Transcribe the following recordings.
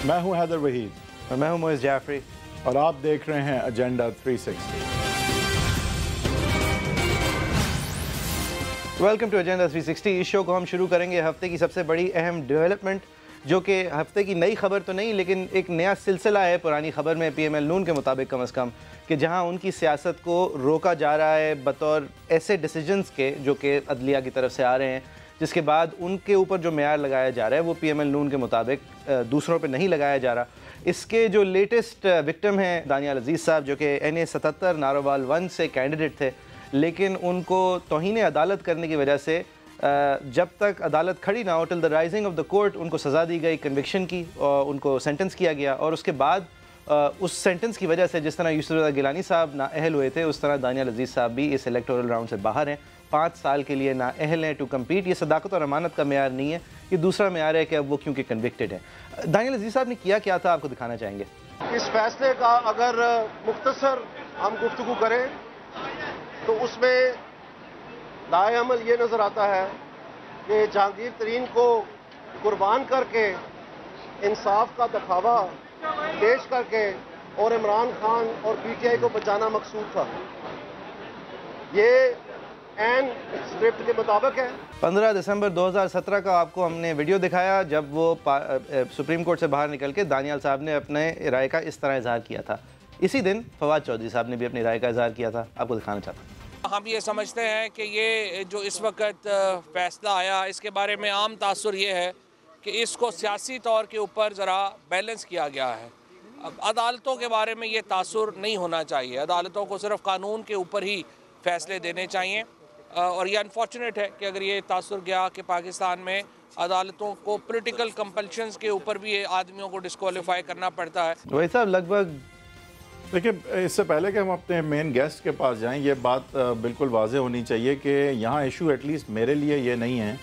मैं हूं हैदर वहीद। मैं हूं मोइज़ जाफरी और आप देख रहे हैं एजेंडा 360। Welcome to agenda 360। इस शो को हम शुरू करेंगे हफ्ते की सबसे बड़ी अहम डेवलपमेंट, जो कि हफ्ते की नई खबर तो नहीं लेकिन एक नया सिलसिला है पुरानी खबर में, PML नून के मुताबिक कम अज़ कम, कि जहां उनकी सियासत को रोका जा रहा है बतौर ऐसे डिसीजंस के जो कि अदलिया की तरफ से आ रहे हैं, जिसके बाद उनके ऊपर जो मेयार लगाया जा रहा है वो PML नून के मुताबिक दूसरों पे नहीं लगाया जा रहा। इसके जो लेटेस्ट विक्टिम हैं दानियाल अजीज़ साहब, जो कि NA 77 नारोवाल 1 से कैंडिडेट थे, लेकिन उनको तौहीन अदालत करने की वजह से जब तक अदालत खड़ी ना हो, till the rising of the court, उनको सज़ा दी गई, कन्विक्शन की, और उनको सेंटेंस किया गया। और उसके बाद उस सेंटेंस की वजह से जिस तरह यूसुफ रज़ा गिलानी साहब नाअहल हुए थे, उस तरह दानियाल अजीज़ साहब भी इस इलेक्टोरल राउंड से बाहर हैं, 5 साल के लिए नाअहल हैं टू कम्पीट। ये सदाकत और अमानत का मेयार नहीं है, ये दूसरा मेयार है कि अब वो क्योंकि कन्विक्टेड है। दानियाल अजीज़ साहब ने किया क्या था, आपको दिखाना चाहेंगे। इस फैसले का अगर मुख्तसर हम गुफ्तगू करें तो उसमें दाए अमल ये नज़र आता है कि जहांगीर तरीन को कुर्बान करके, इंसाफ का दिखावा पेश करके और इमरान खान और PTI को बचाना मकसूद था। ये एन स्क्रिप्ट के मुताबिक है। 15 दिसंबर 2017 का आपको हमने वीडियो दिखाया जब वो सुप्रीम कोर्ट से बाहर निकल के दानियाल साहब ने अपने राय का इस तरह इजहार किया था। इसी दिन फवाद चौधरी साहब ने भी अपनी राय का इजहार किया था। आपको दिखाना चाहता हूँ। हम ये समझते हैं कि ये जो इस वक्त फ़ैसला आया, इसके बारे में आम तासुर ये है कि इसको सियासी तौर के ऊपर ज़रा बैलेंस किया गया है। अब अदालतों के बारे में ये तासुर नहीं होना चाहिए, अदालतों को सिर्फ कानून के ऊपर ही फ़ैसले देने चाहिए। और ये अनफॉर्चुनेट है कि अगर ये तासुर गया कि पाकिस्तान में अदालतों को पॉलिटिकल कंपल्शंस के ऊपर भी आदमियों को डिस्क्वालीफाई करना पड़ता है। वही साहब, लगभग देखिए, इससे पहले कि हम अपने मेन गेस्ट के पास जाएं, ये बात बिल्कुल वाज़ेह होनी चाहिए कि यहाँ इशू एटलीस्ट मेरे लिए ये नहीं है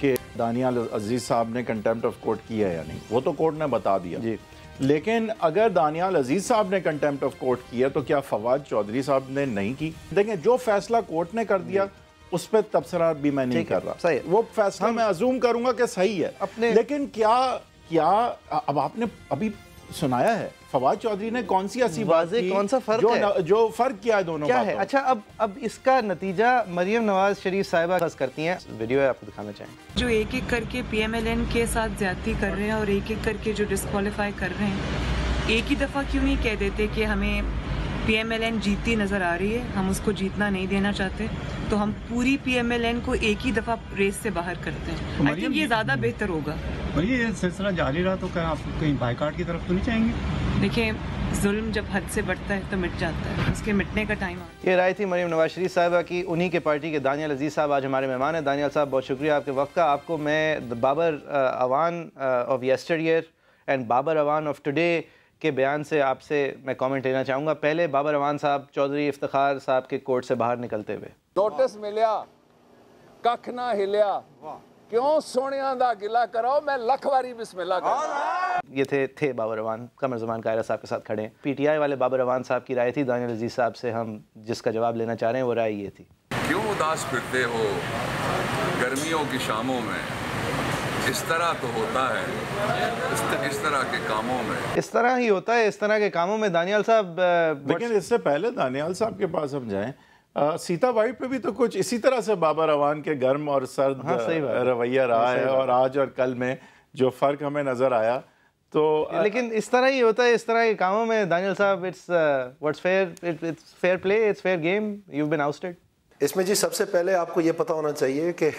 कि दानियाल अजीज़ साहब ने कंटेम्प्ट ऑफ कोर्ट किया या नहीं, वो तो कोर्ट ने बता दिया जी। लेकिन अगर दानियाल अजीज़ साहब ने कंटेम्प्ट ऑफ कोर्ट किया तो क्या फवाद चौधरी साहब ने नहीं की? देखें, जो फैसला कोर्ट ने कर दिया उस पर तबसरा भी मैं नहीं कर रहा, सही, वो फैसला मैं अजूम करूंगा कि सही है अपने। लेकिन क्या अब आपने अभी सुनाया है फवाद चौधरी ने कौन सी ऐसी बात की, कौन सा फर्क है, जो फर्क किया है दोनों क्या है? अच्छा, अब इसका नतीजा मरियम नवाज शरीफ साहिबा बस करती हैं। वीडियो है, आपको दिखाना चाहेंगे। जो एक एक करके PMLN के साथ ज्यादती कर रहे हैं और एक एक करके जो डिस्क्वालीफाई कर रहे हैं, एक ही दफा क्यों नहीं कह देते कि हमें PMLN जीतती नजर आ रही है, हम उसको जीतना नहीं देना चाहते, तो हम पूरी PMLN को एक ही दफा रेस से बाहर करते हैं। आई थिंक ये ज्यादा बेहतर होगा। और ये सिलसिला जारी रहा तो क्या आप कहीं बाइकाट की तरफ तो नहीं चाहेंगे? देखिए, जुल्म जब हद से बढ़ता है तो मिट जाता है, उसके मिटने का टाइम आता है। ये राय थी मरियम नवाज शरीफ साहिबा की, उन्हीं के पार्टी के दानियाल अजीज़ साहब आज हमारे मेहमान हैं। दानियाल साहब, बहुत शुक्रिया आपके वक्त का। आपको मैं the Babar Awan of yesteryear and Babar Awan of today के बयान से आपसे मैं कमेंट लेना चाहूँगा। पहले बाबर अवान साहब चौधरी इफ्तिखार साहब के कोर्ट से बाहर निकलते हुए, नोटिस मिलिया कख ना हिलिया, क्यों सोनिया दा गिला करो, मैं लख वारी बिस्मिल्लाह कर। ये थे बाबर अवान, कमर ज़मान कायरा साहब के साथ खड़े हैं। PTI वाले बाबर अवान साहब की राय थी। दानियाल अजीज़ साहब से हम जिसका जवाब लेना चाह रहे हैं वो राय ये थी। क्यों उदास फिरते हो गर्मियों की शामों में, इस तरह तो होता है इस तरह के कामों में, इस तरह ही होता है इस तरह के कामों में। दानियाल साहब, लेकिन इससे पहले दानियाल साहब के पास हम जाएं, सीता वाइट पे भी तो कुछ इसी तरह से बाबर अवान के गर्म और सर्द रवैया रहा है, और आज और कल में जो फर्क हमें नजर आया, तो लेकिन इस तरह ही होता है इस तरह के कामों में। दानियाल साहब, it's what's fair, it's fair play, it's fair game, you have been ousted. इसमें जी सबसे पहले आपको ये पता होना चाहिए कि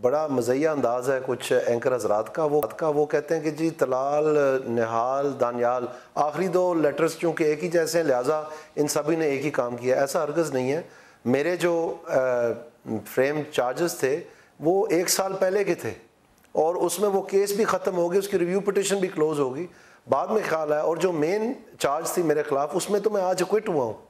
बड़ा मज़िया अंदाज़ है कुछ एंकर हजरात का। वो कहते हैं कि जी तलाल, निहाल, दानियाल, आखिरी 2 लेटर्स चूँकि एक ही जैसे हैं, लिहाजा इन सभी ने एक ही काम किया। ऐसा हरगिज़ नहीं है। मेरे जो फ्रेम चार्जेस थे वो 1 साल पहले के थे, और उसमें वो केस भी ख़त्म हो गई, उसकी रिव्यू पिटिशन भी क्लोज होगी, बाद में ख्याल आया। और जो मेन चार्ज थी मेरे ख़िलाफ़, उसमें तो मैं आज एक्विट हुआ हूँ।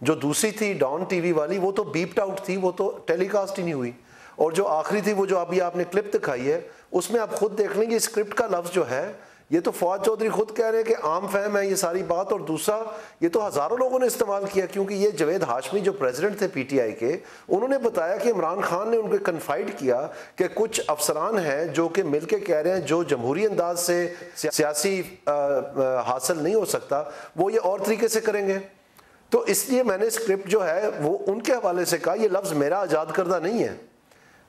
जो दूसरी थी डॉन TV वाली, वो तो बीप्ड आउट थी, वो तो टेलीकास्ट ही नहीं हुई। और जो आखिरी थी, वो जो अभी आपने क्लिप दिखाई है, उसमें आप खुद देख लेंगे स्क्रिप्ट का लफ्ज़ जो है ये तो फवाद चौधरी खुद कह रहे हैं कि आम फहम है ये सारी बात, और दूसरा ये तो हज़ारों लोगों ने इस्तेमाल किया, क्योंकि ये जावेद हाशमी जो प्रेसिडेंट थे पीटीआई के, उन्होंने बताया कि इमरान खान ने उनको कन्फाइड किया कि कुछ अफसरान हैं जो कि मिलके कह रहे हैं जो जमहूरी अंदाज से सियासी हासिल नहीं हो सकता वो ये और तरीके से करेंगे। तो इसलिए मैंने स्क्रिप्ट जो है वो उनके हवाले से कहा, ये लफ्ज़ मेरा आज़ाद करदा नहीं है,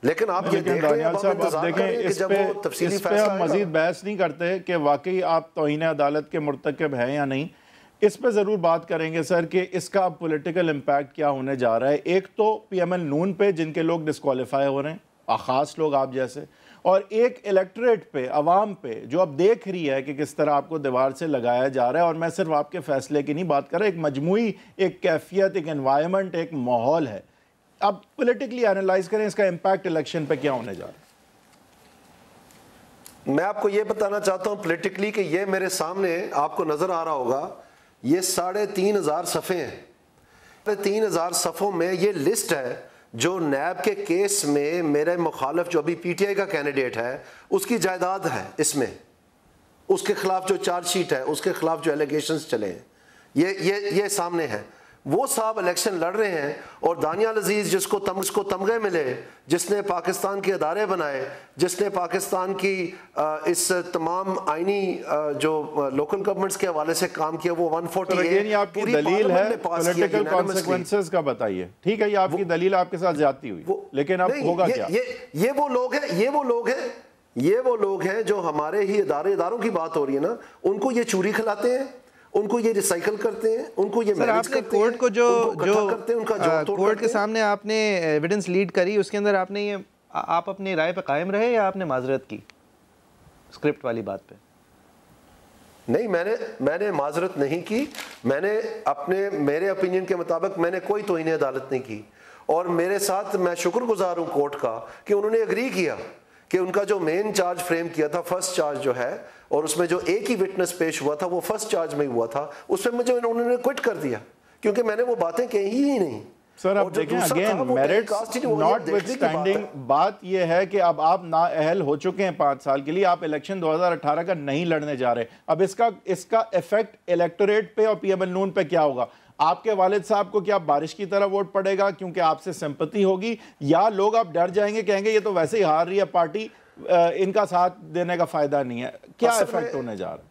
लेकिन आप ये देख रहे हैं, आप देखें इस पे हम मजीद बहस नहीं करते कि वाकई आप तौहीन अदालत के मुर्तकब हैं या नहीं। इस पे ज़रूर बात करेंगे सर कि इसका पॉलिटिकल इम्पैक्ट क्या होने जा रहा है। एक तो PML नून पे जिनके लोग डिस्क्वालीफाई हो रहे हैं, ख़ास लोग आप जैसे, और एक इलेक्टोरेट पे, अवाम पे जो अब देख रही है कि किस तरह आपको दीवार से लगाया जा रहा है। और मैं सिर्फ आपके फैसले की नहीं बात कर रहा, एक मजमूई एक कैफियत, एक एनवायरनमेंट, एक माहौल है। अब पॉलिटिकली एनालाइज करें इसका इम्पैक्ट इलेक्शन पे क्या होने जा रहा है। मैं आपको ये बताना चाहता हूँ पॉलिटिकली कि ये मेरे सामने आपको नजर आ रहा होगा, ये 3,500 सफ़े हैं। 3,500 सफ़ों में ये लिस्ट है जो नैब के केस में मेरे मुखालिफ जो अभी PTI का कैंडिडेट है उसकी जायदाद है, इसमें उसके खिलाफ जो चार्जशीट है, उसके खिलाफ जो एलिगेशंस चले हैं, ये सामने है। वो साहब इलेक्शन लड़ रहे हैं और दानियाल अजीज़ जिसको तमगे मिले, जिसने पाकिस्तान के अदारे बनाए, जिसने पाकिस्तान की इस तमाम आइनी जो लोकल गवर्नमेंट्स के हवाले से काम किया, वो 148 आपकी दलील है पॉलिटिकल कॉन्सिक्वेंसेस का बताइए। ठीक है, ये आपकी दलील, आपके साथ ज्यादती हुई, लेकिन अब होगा क्या? ये वो लोग हैं जो हमारे ही इदारों की बात हो रही है ना, उनको ये चूरी खिलाते हैं, उनको ये रिसाइकल करते हैं, उनको ये मैनेज करते हैं, कोर्ट को जो करते हैं, उनका कोर्ट के सामने आपने एविडेंस लीड करी, उसके अंदर आपने ये आप अपनी राय पे कायम रहे या आपने माजरत की स्क्रिप्ट वाली बात पे? नहीं, मैंने माजरत नहीं की। मैंने मेरे ओपिनियन के मुताबिक मैंने कोई तौहीन अदालत नहीं की, और मेरे साथ मैं शुक्रगुजार हूँ कोर्ट का कि उन्होंने एग्री किया कि उनका जो मेन चार्ज फ्रेम किया था, फर्स्ट चार्ज जो है, और उसमें जो एक ही विटनेस पेश हुआ था वो फर्स्ट चार्ज में हुआ था, उसमें मुझे उन्होंने क्विट कर दिया क्योंकि मैंने वो बातें कही ही नहीं। सर अब देखें, अगेन मेरिट्स नॉटविथस्टैंडिंग, बात यह है कि अब आप नाअहल हो चुके हैं 5 साल के लिए, आप इलेक्शन 2018 का नहीं लड़ने जा रहे। अब इसका इफेक्ट इलेक्टोरेट पे और PML नून पे क्या होगा? आपके वालिद साहब को क्या बारिश की तरह वोट पड़ेगा क्योंकि आपसे सिंपैथी होगी, या लोग आप डर जाएंगे, कहेंगे ये तो वैसे ही हार रही है पार्टी, इनका साथ देने का फायदा नहीं है? क्या इफेक्ट होने जा रहा है?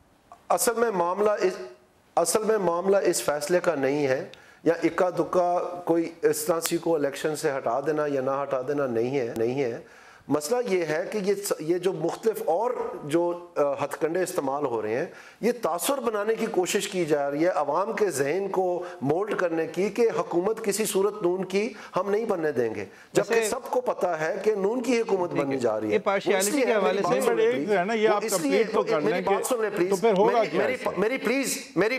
असल में मामला इस फैसले का नहीं है, या इक्का दुक्का कोई इस तरह सी को इलेक्शन से हटा देना या ना हटा देना नहीं है। मसला ये है कि ये जो मुख्तलिफ और जो हथकंडे इस्तेमाल हो रहे हैं, ये तासुर बनाने की कोशिश की जा रही है, अवाम के जहन को मोल्ड करने की कि हुकूमत किसी सूरत नून की हम नहीं बनने देंगे, जबकि सबको पता है कि नून की हुकूमत बनने जा रही है। पार्शियलिटी के हवाले से मेरी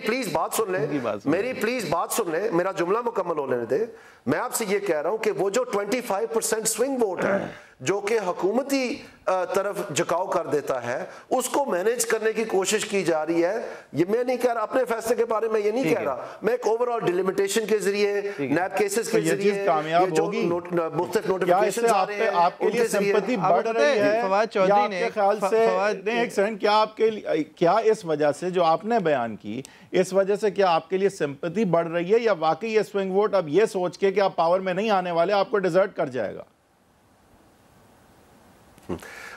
प्लीज बात सुन ले, मेरा जुमला मुकम्मल हो लेने दे। मैं आपसे ये कह रहा हूं कि वो जो 25% स्विंग वोट है जो कि हुकूमती तरफ झुकाव कर देता है, उसको मैनेज करने की कोशिश की जा रही है। ये मैं नहीं कह रहा, अपने फैसले के बारे में ये नहीं कह रहा, मैं एक ओवरऑल डिलिमिटेशन के जरिए, नैब केसेस के जरिए, कामयाब होगी। मुख्तलिफ नोटिफिकेशंस आ रहे हैं, आपके लिए सिंपैथी बढ़ रही है फवाद चौधरी ने ख्याल से? नहीं, एक सेकंड, क्या आपके लिए, क्या इस वजह से जो आपने बयान की, इस वजह से क्या आपके लिए सिंपैथी बढ़ रही है, या वाकई ये स्विंग वोट अब ये सोच के कि आप पावर में नहीं आने वाले आपको डिजर्ट कर जाएगा?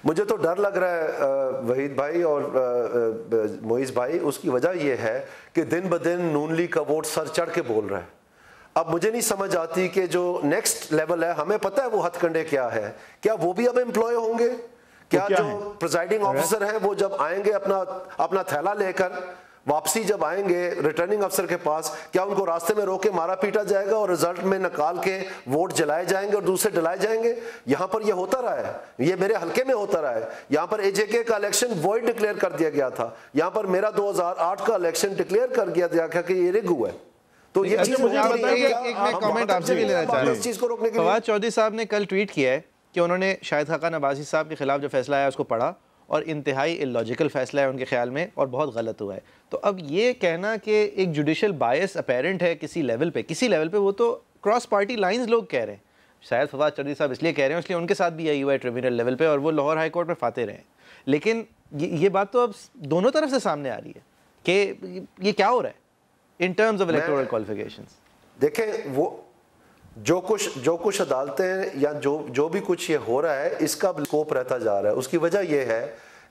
मुझे तो डर लग रहा है वहीद भाई और मोइज भाई। उसकी वजह यह है कि दिन ब दिन नून लीग का वोट सर चढ़ के बोल रहा है। अब मुझे नहीं समझ आती कि जो नेक्स्ट लेवल है, हमें पता है वो हथकंडे क्या है, क्या वो भी अब एम्प्लॉय होंगे? क्या जो प्रिजाइडिंग ऑफिसर हैं वो जब आएंगे अपना थैला लेकर वापसी जब आएंगे रिटर्निंग अफसर के पास, क्या उनको रास्ते में रोक के मारा पीटा जाएगा और रिजल्ट में निकाल के वोट जलाए जाएंगे और दूसरे डलाए जाएंगे? यहाँ पर ये होता रहा है, ये मेरे हल्के में होता रहा है। यहाँ पर AJK का इलेक्शन वॉइड डिक्लेयर कर दिया गया था, यहाँ पर मेरा 2008 का इलेक्शन डिक्लेयर कर दिया गया कि ये रिग हुआ है। तो ये चीज कमेंट आपसे भी लेना चाह रहा हूं। चीज को रोकने के लिए फवाद चौधरी साहब ने कल ट्वीट किया है कि उन्होंने शाहिद खाकान अब्बासी साहब के खिलाफ जो फैसला आया उसको पढ़ा और इंतहाई इलॉजिकल फैसला है उनके ख्याल में और बहुत गलत हुआ है। तो अब ये कहना कि एक जुडिशल बायस अपेरेंट है किसी लेवल पे, वो तो क्रॉस पार्टी लाइंस लोग कह रहे हैं। शायद फवाद चौधरी साहब इसलिए कह रहे हैं, इसलिए उनके साथ भी यही हुआ है ट्रिब्यूनल लेवल पे, और वो लाहौर हाई कोर्ट में फाते रहे हैं। लेकिन ये बात तो अब दोनों तरफ से सामने आ रही है कि ये क्या हो रहा है in terms of electoral qualifications. देखें, वो जो कुछ अदालतें या जो भी कुछ ये हो रहा है, इसका स्कोप रहता जा रहा है। उसकी वजह यह है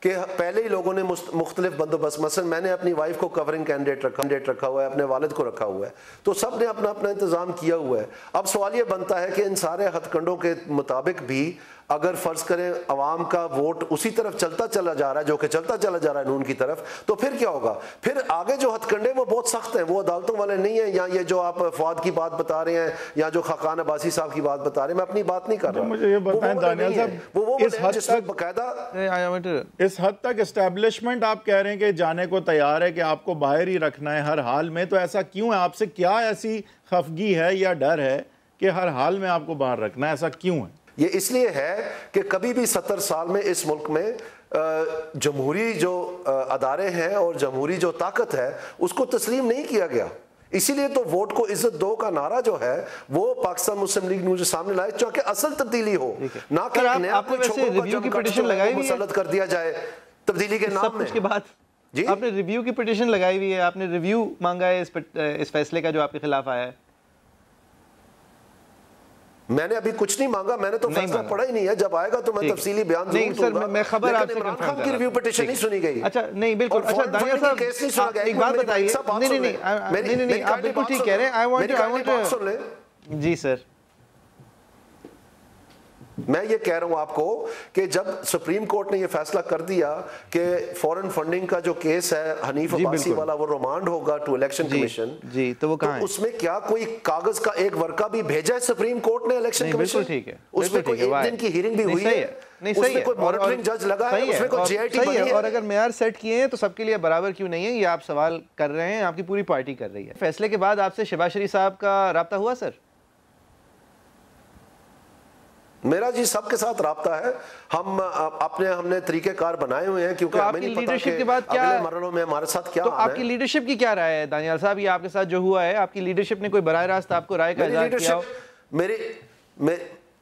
कि पहले ही लोगों ने मुख्तलिफ बंदोबस्त, मसलन मैंने अपनी वाइफ को कवरिंग कैंडिडेट रखा हुआ है, अपने वालिद को रखा हुआ है, तो सब ने अपना अपना इंतजाम किया हुआ है। अब सवाल ये बनता है कि इन सारे हथकंडों के मुताबिक भी अगर फर्ज करें अवाम का वोट उसी तरफ चलता चला जा रहा है, जो कि चलता चला जा रहा है नून की तरफ, तो फिर क्या होगा? फिर आगे जो हथकंडे वो बहुत सख्त हैं, वो अदालतों वाले नहीं है। या ये जो आप फवाद की बात बता रहे हैं या जो खाकान अब्बासी साहब की बात बता रहे हैं, मैं अपनी बात नहीं कर रहा। मुझे ये बताएं दानियाल साहब, इस हद तक एस्टेब्लिशमेंट आप कह रहे हैं कि जाने को तैयार है कि आपको बाहर ही रखना है हर हाल में, तो ऐसा क्यों है? आपसे क्या ऐसी खफगी है या डर है कि हर हाल में आपको बाहर रखना है? ऐसा क्यों है? ये इसलिए है कि कभी भी 70 साल में इस मुल्क में जमहूरी जो अदारे हैं और जमहूरी जो ताकत है उसको तस्लीम नहीं किया गया। इसीलिए तो वोट को इज्जत दो का नारा जो है वो पाकिस्तान मुस्लिम लीग ने जो सामने लाए, चाहे असल तब्दीली हो, ना कि आपने वैसे रिव्यू की पिटीशन लगाई हुई है, मुसल्लत कर दिया जाए तब्दीली के नाम में। के बाद जी आपने रिव्यू की पिटीशन लगाई हुई है, आपने रिव्यू मांगा है इस फैसले का जो आपके खिलाफ आया है। मैंने अभी कुछ नहीं मांगा, मैंने तो फैसला पढ़ा ही नहीं है। जब आएगा तो मैं तफसीली बयान नहीं सर, मैं खबर आपसे इमरान खान की रिव्यू पिटीशन नहीं सुनी गई। अच्छा नहीं बिल्कुल, अच्छा दानियाल साहब एक बात बताइए। नहीं आप बिल्कुल ठीक कह रहे हैं। आई वांट जी सर, मैं ये कह रहा हूं आपको कि जब सुप्रीम कोर्ट ने ये फैसला कर दिया कि फॉरेन फंडिंग का जो केस है हनीफ अब्बासी वाला वो रिमांड होगा टू इलेक्शन कमीशन जी, तो वो कहां है? उसमें क्या कोई कागज का एक वर्का भी भेजा है सुप्रीम कोर्ट ने इलेक्शन कमीशन? ठीक है, उसमें कोई एक दिन की हियरिंग भी हुई है? नहीं सही है, कोई मॉनिटरिंग जज लगा है, उसमें कोई जीआईटी बनी है? और अगर मेयार सेट किए हैं तो सबके लिए बराबर क्यों नहीं है? ये आप सवाल कर रहे हैं, आपकी पूरी पार्टी कर रही है। फैसले के बाद आपसे शहबाज शरीफ साहब का राब्ता हुआ सर? मेरा जी सबके साथ राब्ता है। हमने तरीकेकार बनाए हुए हैं, क्योंकि हमें नहीं पता कि अगले मरहलों में हमारे साथ क्या। तो आपकी लीडरशिप की क्या राय है दानियाल साहब? ये आपके साथ जो हुआ है, आपकी लीडरशिप ने कोई बराह रास्त आपको राय का इज़हार किया हो?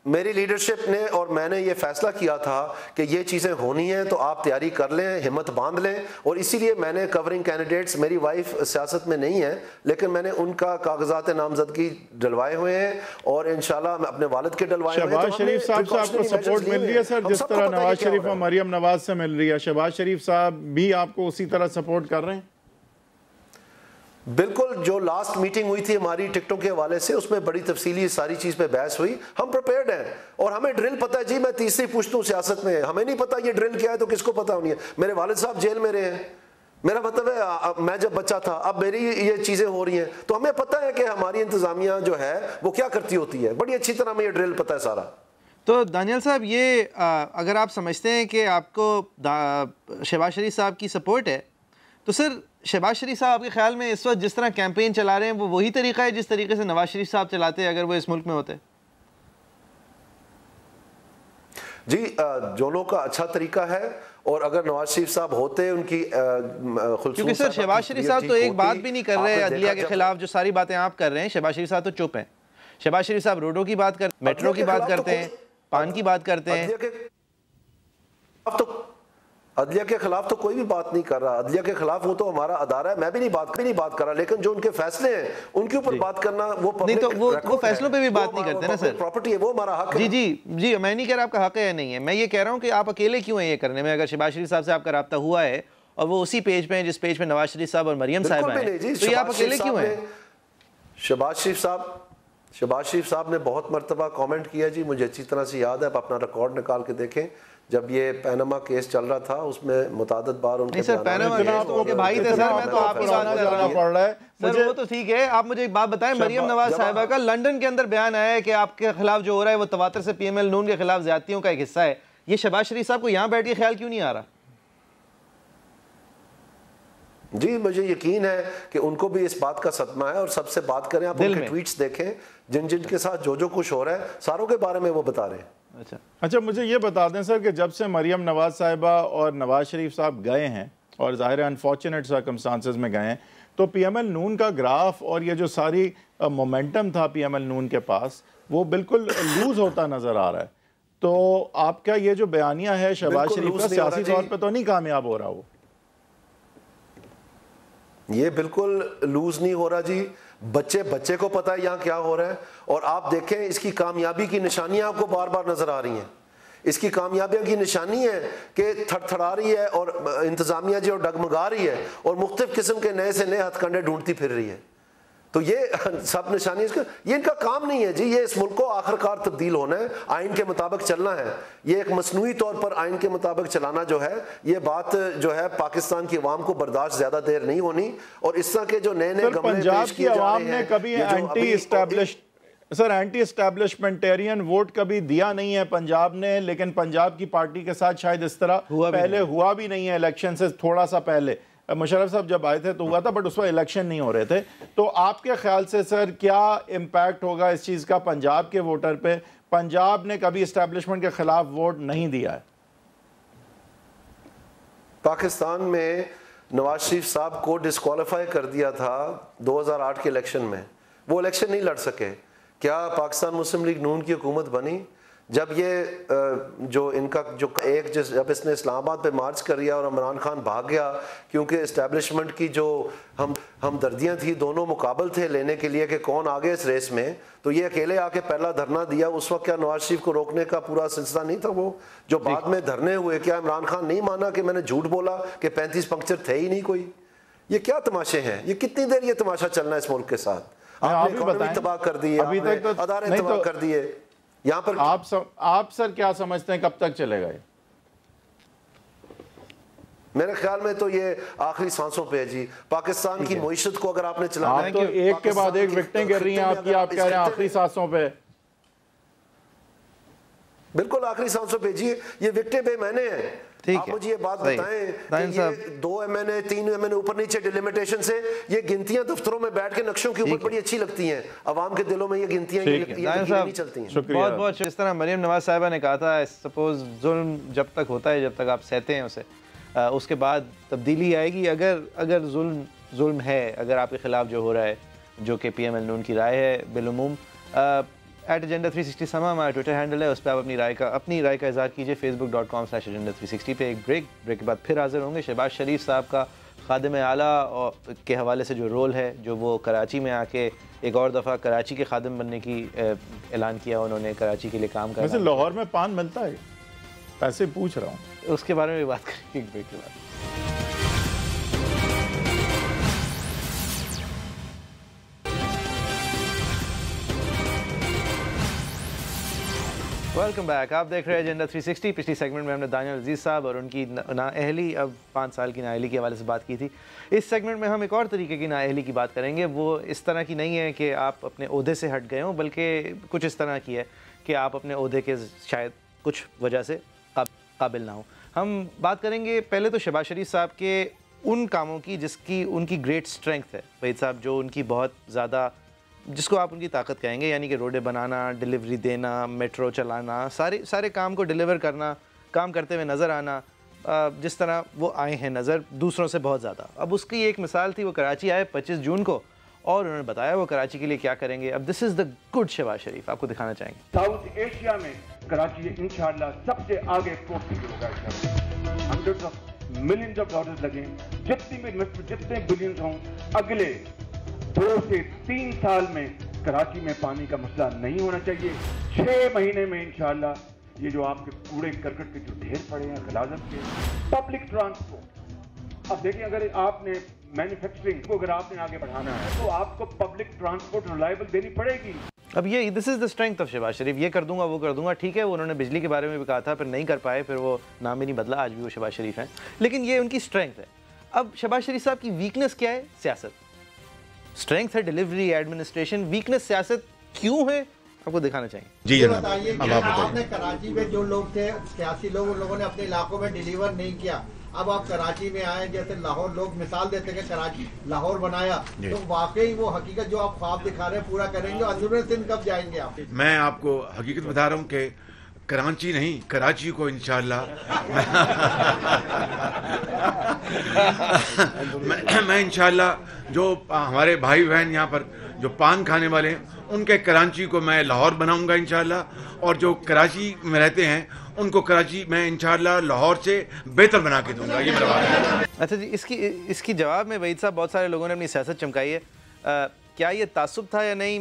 मेरी लीडरशिप ने और मैंने ये फैसला किया था कि ये चीज़ें होनी हैं तो आप तैयारी कर लें, हिम्मत बांध लें। और इसीलिए मैंने कवरिंग कैंडिडेट्स, मेरी वाइफ सियासत में नहीं है लेकिन मैंने उनका कागजात नामजदगी डलवाए हुए हैं और इंशाल्लाह मैं अपने वालिद के डलवाए हुए हैं। शहबाज शरीफ साहब से आपको सपोर्ट मिल रही है सर, जिस तरह नवाज शरीफ और मरियम नवाज से मिल रही है? शहबाज शरीफ साहब भी आपको उसी तरह सपोर्ट कर रहे हैं? बिल्कुल। जो लास्ट मीटिंग हुई थी हमारी टिकटों के हवाले से, उसमें बड़ी तफसीली सारी चीज़ पे बहस हुई। हम प्रिपेयर्ड हैं और हमें ड्रिल पता है जी। मैं तीसरी पूछता हूँ सियासत में, हमें नहीं पता ये ड्रिल क्या है तो किसको पता होनी है? मेरे वालिद साहब जेल में रहे हैं, मेरा मतलब है मैं जब बच्चा था, अब मेरी ये चीज़ें हो रही हैं, तो हमें पता है कि हमारी इंतज़ामिया जो है वो क्या करती होती है। बड़ी अच्छी तरह हमें ये ड्रिल पता है सारा। तो दानियाल साहब ये अगर आप समझते हैं कि आपको शहबाज शरीफ साहब की सपोर्ट है, तो सर शहबाज शरीफ साहब आपके ख्याल में इस वक्त जिस तरह कैंपेन चला रहे हैं वो वही तरीका है जिस तरीके से नवाज शरीफ साहब चलाते हैं अगर वो इस मुल्क में होते? जी दोनों का अच्छा तरीका है। और अगर नवाज शरीफ साहब होते उनकी क्योंकि सर शहबाज शरीफ साहब तो एक बात भी नहीं कर रहे अदलिया के खिलाफ, जो सारी बातें आप कर रहे हैं शहबाज शरीफ साहब तो चुप हैं। शहबाज शरीफ साहब रोडों की बात करते, मेट्रो की बात करते हैं, पान की बात करते हैं। अदलिया के खिलाफ तो कोई भी बात नहीं कर रहा। अदलिया के खिलाफ वो तो हमारा अदारा है, मैं भी नहीं बात कर रहा। लेकिन जो उनके फैसले हैं उनके ऊपर बात करना वो नहीं, तो वो फैसलों पे भी बात नहीं करते ना सर। प्रॉपर्टी है, वो हमारा हक है। जी मैं नहीं कह रहा आपका हक है या नहीं है, मैं ये कह रहा हूँ कि आप अकेले क्यों हैं ये करने में? अगर शहबाज शरीफ साहब से आपका राब्ता हुआ है और वो उसी पेज पे है जिस पेज पे नवाज शरीफ साहब और मरियम साहब हैं, तो ये आप अकेले क्यों हैं? शहबाज शरीफ साहब ने बहुत मरतबा कमेंट किया जी, मुझे अच्छी तरह से याद है। आप अपना रिकॉर्ड निकाल के देखें, जब ये पैनामा केस चल रहा था उसमें मुतादिद बार उनके भाई थे सर, मैं तो आपकी बात कर रहा हूं सर। वो तो ठीक है, आप मुझे एक बात बताएं, मरियम नवाज साहिबा का लंदन के अंदर बयान आया है कि आपके खिलाफ जो हो रहा है वो तवातर से पीएमएल नून के खिलाफ ज्यादतियों का एक हिस्सा है। ये शहबाज शरीफ साहब को यहाँ बैठ के ख्याल क्यों नहीं आ रहा? जी मुझे यकीन है कि उनको भी इस बात का सदमा है और सबसे बात करें, आप उनके ट्वीट्स देखें, जिन के साथ जो कुछ हो रहा है सारों के बारे में वो बता रहे हैं। अच्छा मुझे ये बता दें सर कि जब से मरियम नवाज साहिबा और नवाज शरीफ साहब गए हैं और ज़ाहिर है अनफॉर्चुनेट सर्कमस्टांसेस में गए हैं, तो पीएमएल नून का ग्राफ और ये जो सारी मोमेंटम था पीएमएल नून के पास वो बिल्कुल लूज होता नज़र आ रहा है। तो आपका ये जो बयानिया है शहबाज शरीफ का सियासी तौर पे तो नहीं कामयाब हो रहा, वो ये बिल्कुल लूज नहीं हो रहा जी। बच्चे को पता है यहाँ क्या हो रहा है, और आप देखें इसकी कामयाबी की निशानियां आपको बार बार नजर आ रही हैं। इसकी कामयाबियों की निशानी है कि थरथरा रही है और इंतजामिया जो डगमगा रही है और मुख्तलिफ किस्म के नए से नए हथकंडे ढूंढती फिर रही है। तो ये सब निशानी इसका, ये इनका काम नहीं है जी। ये इस मुल्क को आखिरकार तब्दील होना है, आइन के मुताबिक चलना है। ये एक मसनूई तौर पर आइन के मुताबिक चलाना जो है, ये बात जो है पाकिस्तान की अवाम को बर्दाश्त ज्यादा देर नहीं होनी। और इस तरह के जो नए नए पंजाब की अवाम ने कभी एंटी एस्टैब्लिशमेंटेरियन वोट कभी दिया नहीं है पंजाब ने, लेकिन पंजाब की पार्टी के साथ शायद इस तरह पहले हुआ भी नहीं है। इलेक्शन से थोड़ा सा पहले मुशर्रफ साहब जब आए थे तो हुआ था, बट उस पर इलेक्शन नहीं हो रहे थे। तो आपके ख्याल से सर क्या इम्पैक्ट होगा इस चीज़ का पंजाब के वोटर पे? पंजाब ने कभी इस्टेब्लिशमेंट के खिलाफ वोट नहीं दिया है। पाकिस्तान में नवाज शरीफ साहब को डिस्क्वालीफाई कर दिया था 2008 के इलेक्शन में, वो इलेक्शन नहीं लड़ सके। क्या पाकिस्तान मुस्लिम लीग नून की हुकूमत बनी? जब ये जो इनका जो एक जब इसने इस्लामाबाद पे मार्च कर दिया और इमरान खान भाग गया, क्योंकि इस्टेब्लिशमेंट की जो हम दर्दियाँ थी, दोनों मुकाबल थे लेने के लिए कि कौन आगे इस रेस में, तो ये अकेले आके पहला धरना दिया। उस वक्त क्या नवाज शरीफ को रोकने का पूरा सिलसिला नहीं था? वो जो बाद में धरने हुए, क्या इमरान खान नहीं माना कि मैंने झूठ बोला कि 35 पंक्चर थे ही नहीं कोई? ये क्या तमाशे हैं? ये कितनी देर ये तमाशा चलना है इस मुल्क के साथ? आपने इकॉनमी तबाह कर दी है, अभी तक तो अदारे तबाह कर दिए। यहाँ पर आप सर क्या समझते हैं कब तक चलेगा ये? मेरे ख्याल में तो ये आखिरी सांसों पे है जी। पाकिस्तान की मईशत को अगर आपने चलाना है, तो एक के बाद एक विकटें गिर रही हैं आपकी, आप कह रहे हैं आखिरी सांसों पे। बिल्कुल आखिरी सांसों पे जी, ये विकटें बेमाने हैं। आप मुझे ये बात बताएं कि ये 2 MNA 3 MNA ऊपर नीचे डिलिमिटेशन से ये गिनतियां दफ्तरों में बैठ के नक्शों के ऊपर बड़ी अच्छी लगती हैं, अवाम के दिलों में ये गिनतियां नहीं चलती हैं। बहुत बहुत जिस तरह मरियम नवाज साहिबा ने कहा था, सपोज जुल्म जब तक होता है, जब तक आप सहते हैं उसे, उसके बाद तब्दीली आएगी। अगर जुल्म है, अगर आपके खिलाफ जो हो रहा है, जो कि PML नून की राय है, बिलुमूम @agenda360 समा हमारा ट्विटर हैंडल है, उस पर आप अपनी राय का इज़हार कीजिए। facebook.com/agenda360 पे। एक ब्रेक के बाद फिर हाजिर होंगे। शहबाज शरीफ साहब का खादिम आला के हवाले से जो रोल है, जो वो कराची में आके एक और दफ़ा कराची के खादिम बनने की ऐलान किया उन्होंने, कराची के लिए काम कर। वैसे लाहौर में पान मिलता है? पैसे पूछ रहा हूँ, उसके बारे में भी बात करेंगे एक ब्रेक के बाद। Welcome back. आप देख रहे हैं एजेंडा 360। पिछली सेगमेंट में हमने दानियाल अजीज़ साहब और उनकी नाअहली, अब 5 साल की नाअहली के हवाले से बात की थी। इस सेगमेंट में हम एक और तरीके की नाअहली की बात करेंगे। वो इस तरह की नहीं है कि आप अपने ओहदे से हट गए हों, बल्कि कुछ इस तरह की है कि आप अपने ओहदे के शायद कुछ वजह से काबिल ना हो। हम बात करेंगे पहले तो शहबाज शरीफ साहब के उन कामों की जिसकी उनकी ग्रेट स्ट्रेंथ है, वहीद साहब, जो उनकी बहुत ज़्यादा, जिसको आप उनकी ताकत कहेंगे, यानी कि रोडें बनाना, डिलीवरी देना, मेट्रो चलाना, सारे काम को डिलीवर करना, काम करते हुए नज़र आना, जिस तरह वो आए हैं नज़र दूसरों से बहुत ज़्यादा। अब उसकी एक मिसाल थी, वो कराची आए 25 जून को और उन्होंने बताया वो कराची के लिए क्या करेंगे। अब this is the good Shehbaz Sharif, आपको दिखाना चाहेंगे। साउथ एशिया में कराची इंशाल्लाह सबसे आगे एक्सपोर्ट की होगा। $100 of millions लगे, जितनी भी इन्वेस्टमेंट, जितने बिलियंस हों, अगले 2 से 3 साल में कराची में पानी का मसला नहीं होना चाहिए। 6 महीने में इंशाल्लाह ये जो आपके कूड़े करकट के जो ढेर पड़े हैं, गलाजत के, पब्लिक ट्रांसपोर्ट। अब देखिए, अगर आपने मैन्युफैक्चरिंग को अगर आपने आगे बढ़ाना है तो आपको पब्लिक ट्रांसपोर्ट रिलायबल देनी पड़ेगी। अब ये this is the strength of Shehbaz Sharif. ये कर दूंगा, वो कर दूंगा, ठीक है। उन्होंने बिजली के बारे में भी कहा था, फिर नहीं कर पाए, फिर वो नाम ही नहीं बदला, आज भी वो शहबाज शरीफ हैं, लेकिन ये उनकी स्ट्रेंथ है। अब शहबाज शरीफ साहब की वीकनेस क्या है? सियासत। स्ट्रेंथ है डिलीवरी, एडमिनिस्ट्रेशन, वीकनेस सियासत क्यों है, आपको दिखाना चाहिए। जी जनाब, आपने कराची में जो लोग थे सियासी लोग, उन लोगों ने अपने इलाकों में डिलीवर नहीं किया। अब आप कराची में आए, जैसे लाहौर लोग मिसाल देते हैं कि कराची लाहौर बनाया, तो वाकई वो हकीकत जो आप ख्वाब दिखा रहे हैं पूरा करेंगे? अंदरूनी सिंध कब जाएंगे आप? मैं आपको हकीकत बता रहा हूँ कि कराची नहीं, कराची को इंशाल्लाह मैं इंशाल्लाह जो हमारे भाई बहन यहाँ पर जो पान खाने वाले हैं उनके कराची को मैं लाहौर बनाऊंगा इंशाल्लाह, और जो कराची में रहते हैं उनको कराची में इंशाल्लाह लाहौर से बेहतर बना के दूंगा। ये मेरा वादा है। अच्छा जी, इसकी जवाब में वहीद साहब बहुत सारे लोगों ने अपनी सियासत चमकाई है। क्या ये तासुब था या नहीं,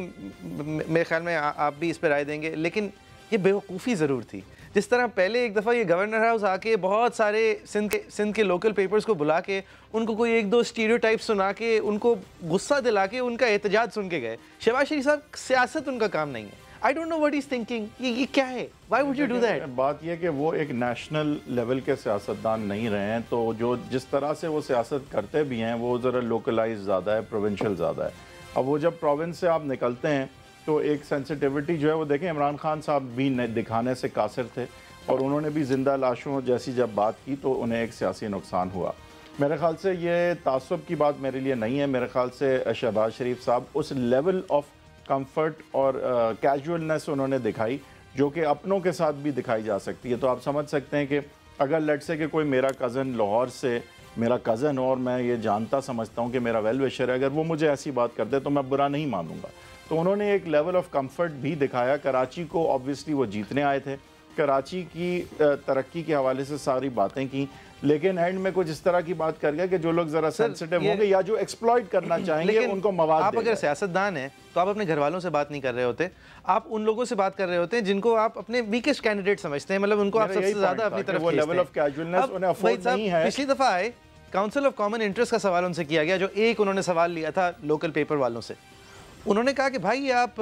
मेरे ख्याल में आप भी इस पर राय देंगे, लेकिन ये बेवकूफ़ी ज़रूर थी। जिस तरह पहले एक दफ़ा ये गवर्नर हाउस आके बहुत सारे सिंध के लोकल पेपर्स को बुला के उनको कोई एक दो स्टीरियोटाइप सुना के उनको गुस्सा दिला के उनका एहतजाज सुन के गए। शहबाज शरीफ साहब, सियासत उनका काम नहीं है। I don't know what is thinking, ये क्या है, why would you do that? बात यह कि वो एक नेशनल लेवल के सियासतदान नहीं रहे हैं, तो जो जिस तरह से वो सियासत करते भी हैं वो ज़रा लोकलाइज ज़्यादा है, प्रोविंशियल ज़्यादा है। अब वो जब प्रोविंस से आप निकलते हैं तो एक सेंसिटिविटी जो है वो देखें, इमरान खान साहब भी दिखाने से कासिर थे और उन्होंने भी ज़िंदा लाशों जैसी जब बात की तो उन्हें एक सियासी नुकसान हुआ। मेरे ख़्याल से ये तासुब की बात मेरे लिए नहीं है। मेरे ख़्याल से शहबाज शरीफ साहब उस लेवल ऑफ कंफर्ट और कैजुअलनेस उन्होंने दिखाई जो कि अपनों के साथ भी दिखाई जा सकती है। तो आप समझ सकते हैं कि अगर लेट से कि कोई मेरा कज़न लाहौर से मेरा कज़न और मैं ये जानता समझता हूँ कि मेरा वेल विशर है, अगर वो मुझे ऐसी बात कर दे तो मैं बुरा नहीं मानूंगा। तो उन्होंने एक लेवल ऑफ कंफर्ट भी दिखाया। कराची को ऑब्वियसली वो जीतने आए थे, कराची की तरक्की के हवाले से सारी बातें की, लेकिन एंड में कुछ इस तरह की बात कर गया कि जो लोग ज़रा सेंसिटिव होंगे या जो एक्सप्लॉइट करना चाहेंगे उनको मवाद। आप अगर सियासतदान हैं तो आप अपने घर वालों से बात नहीं कर रहे होते, आप उन लोगों से बात कर रहे होते हैं जिनको आप अपने वीकेस्ट कैंडिडेट समझते हैं, मतलब उनको आप सबसे ज़्यादा अपनी तरफ खींचते हैं। लेवल ऑफ कैजुअलनेस उन्हें अफोर्ड नहीं है। पिछली दफ़ा आए काउंसिल ऑफ कॉमन इंटरेस्ट का सवाल उनसे किया गया, जो एक उन्होंने सवाल लिया था लोकल पेपर वालों से। उन्होंने कहा कि भाई आप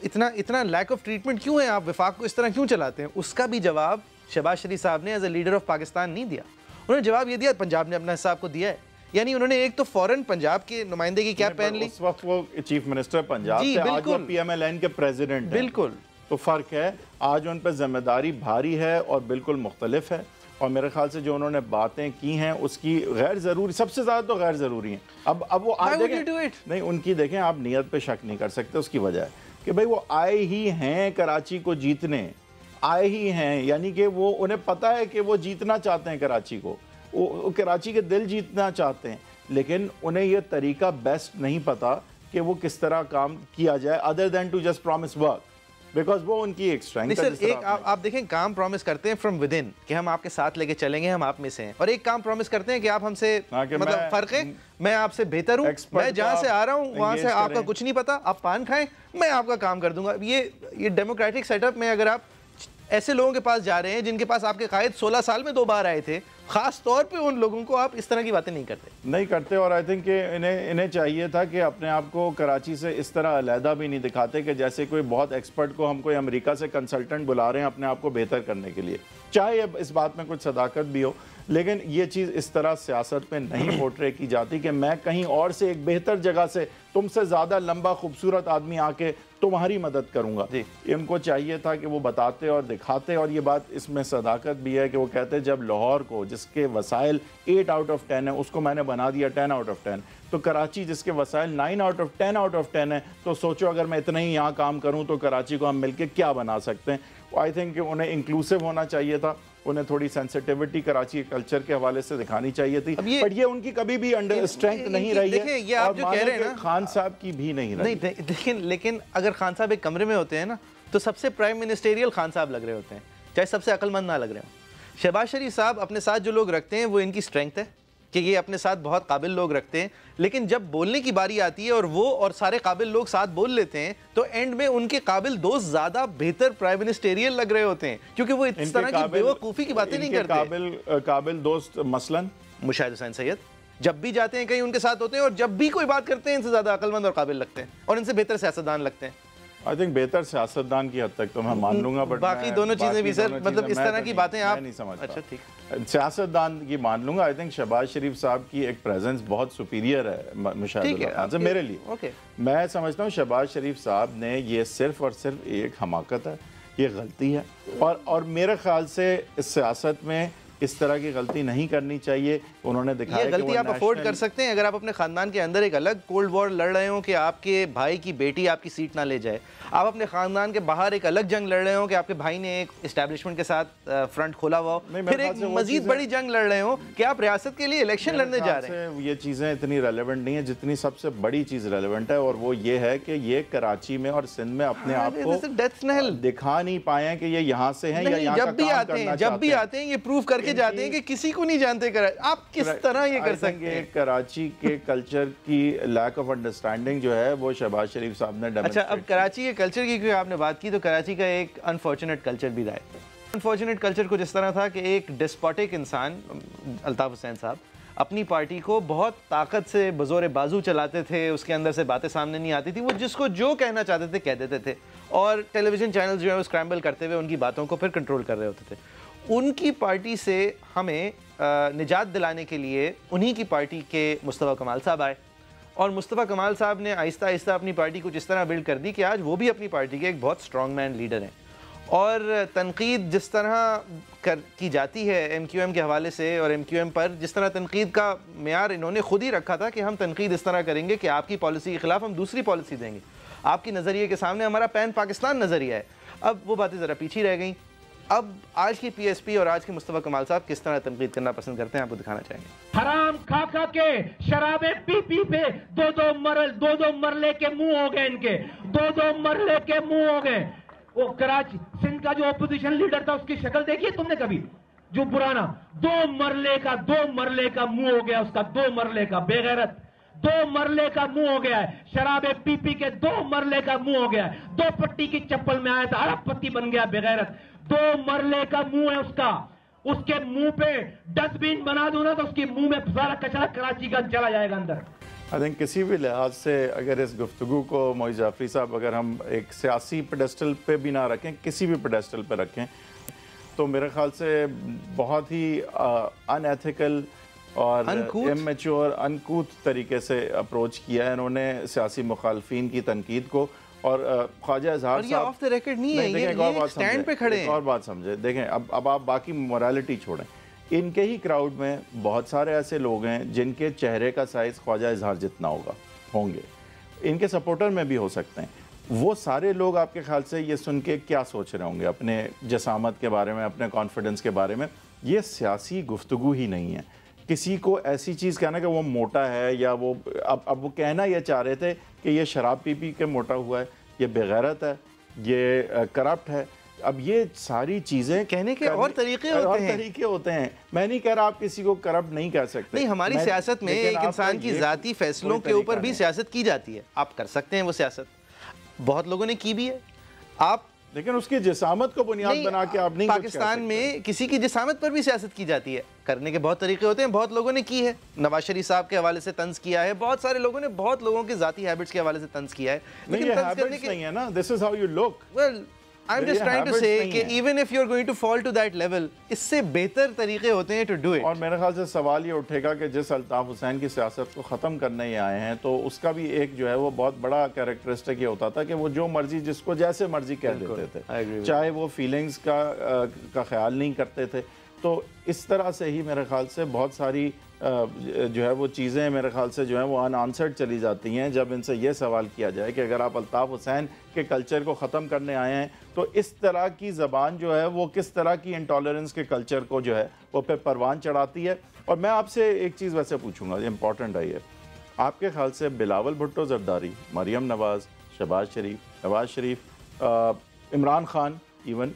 इतना लैक ऑफ ट्रीटमेंट क्यों है, आप विफाक को इस तरह क्यों चलाते हैं? उसका भी जवाब शहबाज शरीफ साहब ने as a leader of Pakistan नहीं दिया। उन्होंने जवाब ये दिया, पंजाब ने अपना हिसाब को दिया है। यानी उन्होंने एक तो फौरन पंजाब के नुमाइंदे की कैप पहन ली। उस वक्त वो चीफ मिनिस्टर पंजाब थे, आज वो PMLN के प्रेसिडेंट हैं। बिल्कुल, तो फ़र्क है। आज उन पर जिम्मेदारी भारी है और बिल्कुल मुख्तलिफ है। और मेरे ख्याल से जो उन्होंने बातें की हैं उसकी गैर ज़रूरी, सबसे ज़्यादा तो गैर ज़रूरी हैं। अब वो आज नहीं, उनकी देखें, आप नीयत पे शक नहीं कर सकते। उसकी वजह है कि भाई वो आए ही हैं कराची को जीतने, आए ही हैं, यानी कि वो उन्हें पता है कि वो जीतना चाहते हैं कराची को, वो कराची के दिल जीतना चाहते हैं, लेकिन उन्हें ये तरीका बेस्ट नहीं पता कि वो किस तरह काम किया जाए other than to just promise work, because वो उनकी एक स्ट्रेंथ है। सर, एक आप देखें, काम प्रॉमिस करते हैं फ्रॉम विद इन कि हम आपके साथ लेके चलेंगे, हम आप में से हैं, और एक काम प्रॉमिस करते हैं कि आप हमसे, मतलब फर्क है, मैं आपसे बेहतर हूँ, मैं जहाँ से आ रहा हूँ वहाँ से आपका कुछ नहीं पता, आप पान खाएं, मैं आपका काम कर दूंगा। ये डेमोक्रेटिक सेटअप में अगर आप ऐसे लोगों के पास जा रहे हैं जिनके पास आपके कायद 16 साल में 2 बार आए थे, खास तौर पे उन लोगों को आप इस तरह की बातें नहीं करते। और आई थिंक इन्हें चाहिए था कि अपने आप को कराची से इस तरह अलहदा भी नहीं दिखाते कि जैसे कोई बहुत एक्सपर्ट को हम कोई अमेरिका से कंसल्टेंट बुला रहे हैं अपने आप को बेहतर करने के लिए। चाहे इस बात में कुछ सदाकत भी हो, लेकिन ये चीज़ इस तरह सियासत में नहीं पोर्ट्रे की जाती कि मैं कहीं और से एक बेहतर जगह से तुमसे ज़्यादा लंबा खूबसूरत आदमी आके तुम्हारी मदद करूंगा। इनको चाहिए था कि वो बताते और दिखाते, और ये बात इसमें सदाकत भी है कि वो कहते जब लाहौर को जिसके वसाइल 8 आउट ऑफ 10 है उसको मैंने बना दिया 10 आउट ऑफ 10, तो कराची जिसके वसाइल 9 आउट ऑफ 10 आउट ऑफ 10 है, तो सोचो अगर मैं इतना ही यहाँ काम करूँ तो कराची को हम मिलकर क्या बना सकते हैं। आई थिंक उन्हें इंक्लूसिव होना चाहिए था, उन्हें थोड़ी सेंसिटिविटी कराची कल्चर के हवाले से दिखानी चाहिए थी, बट ये उनकी कभी भी अंडर स्ट्रेंथ नहीं रही है। ये आप जो कह रहे हैं ना, खान साहब की भी नहीं रही। लेकिन अगर खान साहब एक कमरे में होते हैं ना तो सबसे प्राइम मिनिस्टेरियल खान साहब लग रहे होते हैं, चाहे सबसे अक्लमंद ना लग रहे हो। शहबाज शरीफ साहब अपने साथ जो लोग रखते हैं वो इनकी स्ट्रेंथ है कि ये अपने साथ बहुत काबिल लोग रखते हैं, लेकिन जब बोलने की बारी आती है और वो और सारे काबिल लोग साथ बोल लेते हैं तो एंड में उनके काबिल दोस्त ज्यादा बेहतर प्राइम मिनिस्टेरियल लग रहे होते हैं, क्योंकि वो इस तरह की बेवकूफ़ी की बातें नहीं करते। काबिल दोस्त मसलन मुशाहिद हुसैन सैयद जब भी जाते हैं कहीं उनके साथ होते हैं, और जब भी कोई बात करते हैं इनसे ज़्यादा अक्लमंद और काबिल लगते हैं और इनसे बेहतर सियासतदान लगते हैं। आई थिंक बेहतर सियासतदान की हद तक तो मैं मान लूंगा, बट बाकी दोनों चीज़ें भी सर, मतलब इस तरह की बातें आप नहीं समझ। अच्छा ठीक, सियासतदान की मान लूंगा। आई थिंक शहबाज शरीफ साहब की एक प्रेजेंस बहुत सुपीरियर है मुशाहिद खान से मेरे लिए। मैं समझता हूँ शहबाज शरीफ साहब ने ये सिर्फ और सिर्फ एक हमाकत है, ये गलती है, और मेरे ख्याल से इस सियासत में इस तरह की गलती नहीं करनी चाहिए। उन्होंने दिखाया ये गलती आप अफोर्ड कर सकते हैं अगर आप अपने ख़ानदान के अंदर एक अलग कोल्ड वॉर लड़ रहे हो कि आपके भाई की बेटी आपकी सीट ना ले जाए, आप अपने ख़ानदान के बाहर एक अलग जंग लड़ रहे हो कि आपके भाई ने एक इस्टेब्लिशमेंट के साथ फ्रंट खोला हुआ हो, फिर एक मजीद बड़ी जंग लड़ रहे हो कि आप रियासत के लिए इलेक्शन लड़ने जा रहे हैं। ये चीज़ें इतनी रेलेवेंट नहीं है जितनी सबसे बड़ी चीज़ रेलेवेंट है, और वो ये है कि ये कराची में और सिंध में अपने आप को दिखा नहीं पाए कि ये यहाँ से हैं या यहाँ का काम करना चाहते हैं। जब भी आते हैं ये प्रूव करके जाते हैं कि किसी को नहीं जानते आप किस तरह ये कर सकते हैं। कराची के कल्चर की लैक ऑफ अंडरस्टैंडिंग जो है वो शहबाज शरीफ साहब ने अच्छा, अब कराची के कल्चर की क्योंकि आपने बात की तो कराची का एक अनफॉर्चुनेट कल्चर भी रहा है। अनफॉर्चुनेट कल्चर कुछ इस तरह था कि एक डिस्पोटिक इंसान अल्ताफ हुसैन साहब अपनी पार्टी को बहुत ताकत से बज़ोर बाजू चलाते थे, उसके अंदर से बातें सामने नहीं आती थी, वो जिसको जो कहना चाहते थे कह देते थे, और टेलीविज़न चैनल जो है वो स्क्रैम्बल करते हुए उनकी बातों को फिर कंट्रोल कर रहे होते थे। उनकी पार्टी से हमें निजात दिलाने के लिए उन्हीं की पार्टी के मुस्तफ़ा कमाल साहब आए, और मुस्तफ़ा कमाल साहब ने आहिस्ता आहिस्ता अपनी पार्टी कुछ इस तरह बिल्ड कर दी कि आज वो भी अपनी पार्टी के एक बहुत स्ट्रॉन्ग मैन लीडर हैं। और तनकीद जिस तरह की जाती है MQM के हवाले से, और MQM पर जिस तरह तनकीद का मेयार इन्होंने खुद ही रखा था कि हम तनकीद इस तरह करेंगे कि आपकी पॉलिसी के ख़िलाफ़ हम दूसरी पॉलिसी देंगे, आपकी नज़रिए के सामने हमारा पैन पाकिस्तान नज़रिया है। अब वो बातें ज़रा पीछे रह गई। अब आज की PSP और आज के मुस्तफ़ा कमाल साहब किस तरह तनकीद करना पसंद करते हैं, आपको दिखाना चाहेंगे। हराम खा खा के शराबे पी पी पे दो मरले के मुंह हो गए, इनके दो मरले के मुंह हो गए। वो कराची सिंध का जो अपोजिशन लीडर था उसकी शक्ल देखी है तुमने कभी? जो पुराना दो मरले का मुंह हो गया उसका, 2 मरले का बेगैरत, 2 मरले का मुंह हो गया है। शराबे पी पी के 2 मरले का मुंह हो गया है। 2 पट्टी की चप्पल में आया था, अरबपति बन गया बेगैरत। 2 मरले का मुंह है उसका, उसके मुंह पे डस्टबिन बना दो ना तो उसके मुंह में सारा कचरा कराची का चला जाएगा अंदर। आई थिंक किसी भी लिहाज से अगर इस गुफ्तगू को मोई जाफरी साहब अगर हम एक सियासी पेडेस्टल पे भी ना रखें, किसी भी पेडेस्टल पे रखें, तो मेरे ख्याल से बहुत ही अनएथिकल और इमेच्योर अनकूथ तरीके से अप्रोच किया है इन्होंने सियासी मुखालफीन की तनकीद को। और ख्वाजा इजहार साहब ऑफ द रिकॉर्ड नहीं है, ये स्टैंड पे खड़े हैं। और बात समझे, देखें अब आप बाकी मोरालिटी छोड़ें, इनके ही क्राउड में बहुत सारे ऐसे लोग हैं जिनके चेहरे का साइज़ ख्वाजा इजहार जितना होंगे, इनके सपोर्टर में भी हो सकते हैं। वो सारे लोग आपके ख्याल से ये सुन के क्या सोच रहे होंगे अपने जसामत के बारे में, अपने कॉन्फिडेंस के बारे में? ये सियासी गुफ्तगू ही नहीं है। किसी को ऐसी चीज़ कहना कि वो मोटा है या वो अब वो कहना ये चाह रहे थे कि ये शराब पी पी के मोटा हुआ है, ये बेगैरत है, ये करप्ट है। अब ये सारी चीज़ें कहने के और तरीके होते हैं। मैं नहीं कह रहा आप किसी को करप्ट नहीं कह सकते। नहीं, हमारी सियासत में एक इंसान की ज़ाती फैसलों के ऊपर भी सियासत की जाती है। आप कर सकते हैं वो सियासत, बहुत लोगों ने की भी है। आप लेकिन उसकी जिसामत को बुनियाद बना के आप नहीं, पाकिस्तान में किसी की जिसामत पर भी सियासत की जाती है। करने के बहुत तरीके होते हैं, बहुत लोगों ने की है। नवाज शरीफ साहब के हवाले से तंज किया है, बहुत सारे लोगों ने बहुत लोगों की जाती हैबिट्स के हवाले से तंज किया है। लेकिन तंज करने के नहीं है ना, this is how you look. Well I'm just trying to say कि even if you're going to fall to that level, इससे बेहतर तरीके होते हैं to do it। और मेरे ख्याल से सवाल ये उठेगा कि जिस अल्ताफ हुसैन की सियासत को ख़त्म करने ही आए हैं, तो उसका भी एक जो है वो बहुत बड़ा कैरेक्टरिस्टिक ये होता था कि वो जो मर्जी जिसको जैसे मर्जी कह देते थे, चाहे वो फीलिंग्स का ख्याल नहीं करते थे। तो इस तरह से ही मेरे ख्याल से बहुत सारी जो है वो चीज़ें मेरे ख्याल से जो है वो अनआंसर्ड चली जाती हैं जब इनसे ये सवाल किया जाए कि अगर आप अल्ताफ हुसैन के कल्चर को ख़त्म करने आए हैं तो इस तरह की ज़बान जो है वो किस तरह की इंटॉलरेंस के कल्चर को जो है वो पे परवान चढ़ाती है। और मैं आपसे एक चीज़ वैसे पूछूंगा, ये इंपॉर्टेंट है, ये आपके ख्याल से बिलावल भुट्टो जरदारी, मरियम नवाज़, शहबाज शरीफ, नवाज शरीफ, इमरान खान, इवन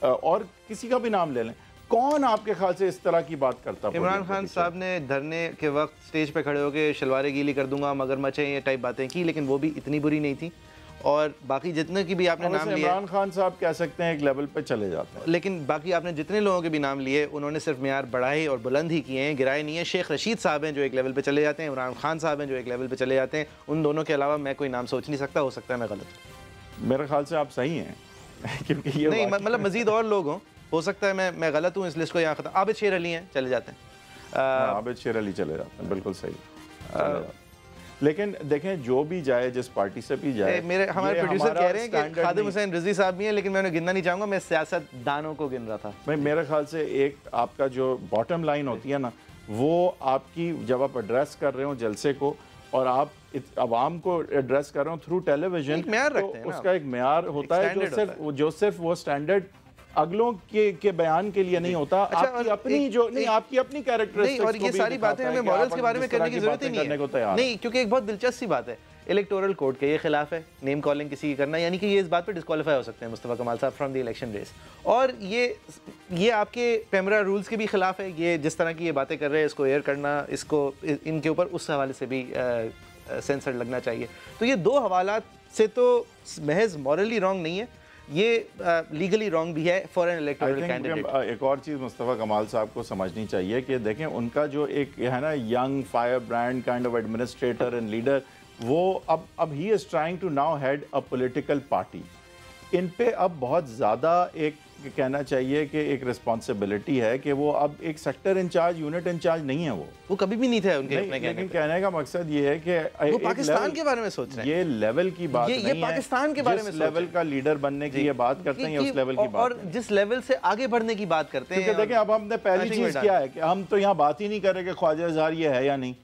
और किसी का भी नाम ले लें, कौन आपके ख्याल से इस तरह की बात करता? इमरान खान साहब ने धरने के वक्त स्टेज पे खड़े होकर शलवारें गीली कर दूंगा, मगरमच्छें, ये टाइप बातें की, लेकिन वो भी इतनी बुरी नहीं थी। और बाकी जितने की भी आपने नाम लिए, इमरान खान साहब कह सकते हैं एक लेवल पे चले जाते हैं, लेकिन बाकी आपने जितने लोगों के भी नाम लिए उन्होंने सिर्फ मेयार बढ़ाए और बुलंद ही किए हैं, गिराए नहीं है। शेख रशीद साहब हैं जो एक लेवल पे चले जाते हैं, इमरान खान साहब हैं जो एक लेवल पे चले जाते हैं। उन दोनों के अलावा मैं कोई नाम सोच नहीं सकता, हो सकता है मैं गलत हूँ। मेरे ख्याल से आप सही हैं क्योंकि ये नहीं, मतलब मजीद और लोग हों, हो सकता है मैं गलत हूँ, इस लिस्ट को यहाँ खत्म। आबिद शेर अली हैं, चले जाते हैं। आबिद शेर अली चले जाते हैं, बिल्कुल सही। लेकिन देखें जो भी जाए, जिस पार्टी से भी जाए, मेरे हमारे प्रोड्यूसर कह रहे हैं कि खादिम हुसैन रिजवी साहब भी हैं, लेकिन मैं उन्हें गिनना नहीं चाहूँगा, मैं सियासतदानों को गिन रहा था। भाई मेरे ख्याल से एक आपका जो बॉटम लाइन होती है ना, वो आपकी जब आप एड्रेस कर रहे हो जलसे को और आप आवाम को एड्रेस कर रहे हो थ्रू टेलीविजन, तो उसका एक म्यार होता है जो सिर्फ वो स्टैंडर्ड अगलों के बयान के लिए नहीं होता। अच्छा, आपकी अपनी जो नहीं, आपकी अपनी कैरेक्टरिस्टिक्स और ये सारी बातें हमें मॉरल्स के बारे में करने की जरूरत ही नहीं है। नहीं, क्योंकि एक बहुत दिलचस्प सी बात है, इलेक्टोरल कोड के ये खिलाफ है नेम कॉलिंग किसी की करना, यानी कि ये इस बात पे डिस्क्वालीफाई हो सकते हैं मुस्तफा कमाल साहब फ्रॉम द इलेक्शन रेस। और ये आपके पेमरा रूल्स के भी खिलाफ है। ये जिस तरह की ये बातें कर रहे हैं, इसको एयर करना, इसको इनके ऊपर उस हवाले से भी सेंसर लगना चाहिए। तो ये दो हवालात से तो महज मॉरली रॉन्ग नहीं है, ये लीगली रॉन्ग भी है फॉर एन इलेक्टोरल कैंडिडेट। एक और चीज़ मुस्तफ़ा कमाल साहब को समझनी चाहिए कि देखें उनका जो एक है ना young firebrand kind of administrator and leader, वो अब ही is trying to now head a political party. इन पे अब बहुत ज़्यादा एक कहना चाहिए कि एक रिस्पॉन्सिबिलिटी है कि वो अब एक सेक्टर इंचार्ज, यूनिट इंचार्ज नहीं है। वो कभी भी नहीं थे उनके अपने लेकिन कहने का मकसद ये है कि वो पाकिस्तान के बारे में सोच रहे हैं। ये लेवल की बात नहीं है, ये पाकिस्तान के बारे में लेवल का लीडर बनने की ये बात करते हैं, उस लेवल की बात और जिस लेवल से आगे बढ़ने की बात करते हैं। देखिए अब हमने पहली चीज क्या है कि हम तो यहाँ बात ही नहीं कर रहे कि ख्वाजा इजहार ये है या नहीं,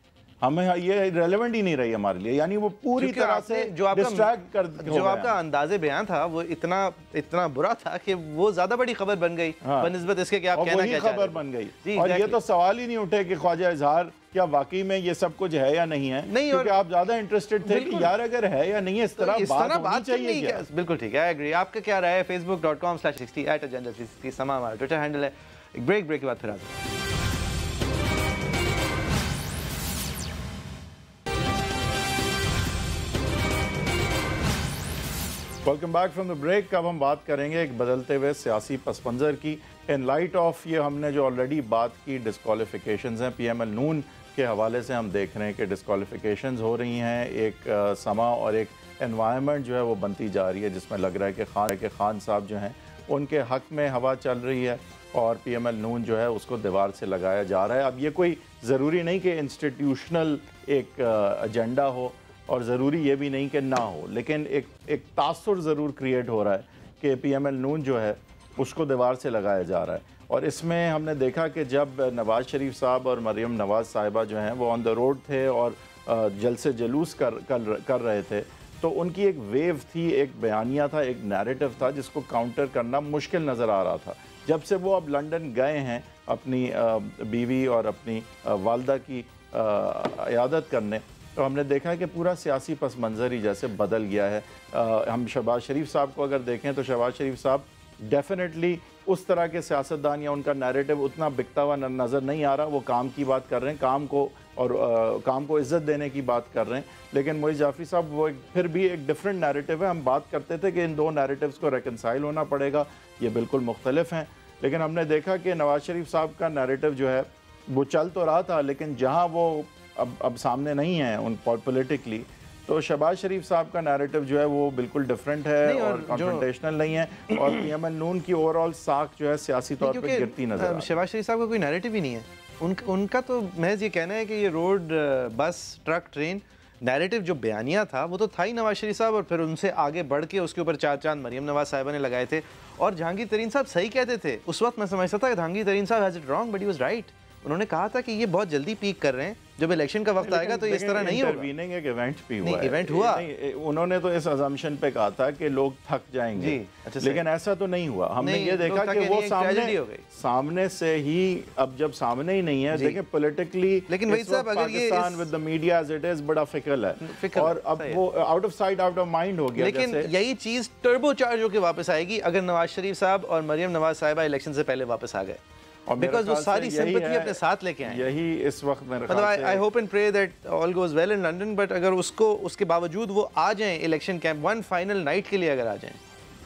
हमें ये रेलेवेंट ही नहीं रही हमारे लिए, यानी वो पूरी तरह से डिस्ट्रैक्ट कर जो आपका अंदाजे बयान था वो इतना बुरा था कि वो ज्यादा बड़ी खबर बन गई बनिस्बत इसके कि आप कहना क्या खबर बन गई। और ये तो सवाल ही नहीं उठे कि ख्वाजा इजहार क्या वाकई में ये सब कुछ है या नहीं है, क्योंकि आप ज्यादा इंटरेस्टेड थे कि यार अगर है या नहीं है इस तरह बात चाहिए क्या? बिल्कुल ठीक है, आई एग्री। आपका क्या राय है? facebook.com/60@agenda360 समा हमारा ट्विटर हैंडल है। एक ब्रेक के बाद फिर आते हैं। Welcome back from the break. अब हम बात करेंगे एक बदलते हुए सियासी पस मंज़र की इन लाइट ऑफ ये हमने जो ऑलरेडी बात की डिस्क्वालिफिकेशंस हैं PML नून के हवाले से, हम देख रहे हैं कि डिस्क्वालिफिकेशंस हो रही हैं, एक समा और एक एनवायरनमेंट जो है वो बनती जा रही है जिसमें लग रहा है कि खान साहब जो हैं उनके हक में हवा चल रही है और PML नून जो है उसको दीवार से लगाया जा रहा है। अब ये कोई ज़रूरी नहीं कि इंस्टीट्यूशनल एक एजेंडा हो और ज़रूरी ये भी नहीं कि ना हो, लेकिन एक तासुर ज़रूर क्रिएट हो रहा है कि PML नून जो है उसको दीवार से लगाया जा रहा है। और इसमें हमने देखा कि जब नवाज़ शरीफ साहब और मरियम नवाज़ साहिबा जो हैं वो ऑन द रोड थे और जलसे जुलूस कर रहे थे, तो उनकी एक वेव थी, एक बयानिया था, एक नैरेटिव था जिसको काउंटर करना मुश्किल नज़र आ रहा था। जब से वो अब लंदन गए हैं अपनी बीवी और अपनी वालदा की इयादत करने, तो हमने देखा कि पूरा सियासी पस मंज़र ही जैसे बदल गया है। हम शहबाज शरीफ साहब को अगर देखें तो शहबाज शरीफ साहब डेफिनेटली उस तरह के सियासतदान या उनका नैरेटिव उतना बिकता हुआ नज़र नहीं आ रहा। वो काम की बात कर रहे हैं, काम को इज़्ज़त देने की बात कर रहे हैं, लेकिन मोइज़ जाफ़री साहब वो फिर भी एक डिफरेंट नैरेटिव है। हम बात करते थे कि इन दो नैरेटिव्स को रेकनसाइल होना पड़ेगा, ये बिल्कुल मुख्तलिफ हैं, लेकिन हमने देखा कि नवाज़ शरीफ साहब का नैरेटिव जो है वो चल तो रहा था, लेकिन जहाँ वो अब सामने नहीं है उन पॉलिटिकली, तो शहबाज शरीफ साहब का नैरेटिव जो है वो बिल्कुल डिफरेंट है और कॉन्फ्रंटेशनल नहीं है और PML नून की ओवरऑल साख जो है सियासी तौर पर गिरती नजर आ रही है। शहबाज शरीफ साहब का कोई नैरेटिव ही नहीं है, उनका तो महज ये कहना है कि ये रोड, बस, ट्रक, ट्रेन, नैरेटिव जो बयानिया था वो तो था ही नवाज शरीफ साहब, और फिर उनसे आगे बढ़ के उसके ऊपर चार चांद मरियम नवाज साहिबा ने लगाए थे। और जहांगीर तरीन साहब सही कहते थे, उस वक्त मैं समझता था कि जहांगीर तरीन साहब has it wrong but he was right. उन्होंने कहा था कि ये बहुत जल्दी पीक कर रहे हैं, जब इलेक्शन का वक्त आएगा तो इस तरह नहीं होगा। इंटरवीनिंग एक इवेंट भी हुआ है। इवेंट हुआ, उन्होंने तो इस अजम्पशन पे कहा था कि लोग थक जाएंगे, लेकिन ऐसा तो नहीं हुआ। हमने ये देखा कि वो सामने से ही, अब जब सामने ही नहीं है, देखिए पॉलिटिकली, लेकिन वही साहब अगर ये with the media as it is बड़ा फिकल है और अब वो out of sight out of mind हो गया। लेकिन यही चीज टर्बो चार्ज होकर वापस आएगी अगर नवाज शरीफ साहब और मरियम नवाज साहिबा इलेक्शन से पहले वापस आ गए, बिकॉज़ वो सारी सिंपैथी अपने साथ लेके आए। यही इस वक्त मेरे ख्याल से I hope and pray that all goes well in London, but अगर उसके बावजूद वो आ जाएं election campaign final night के लिए, अगर आ जाएं,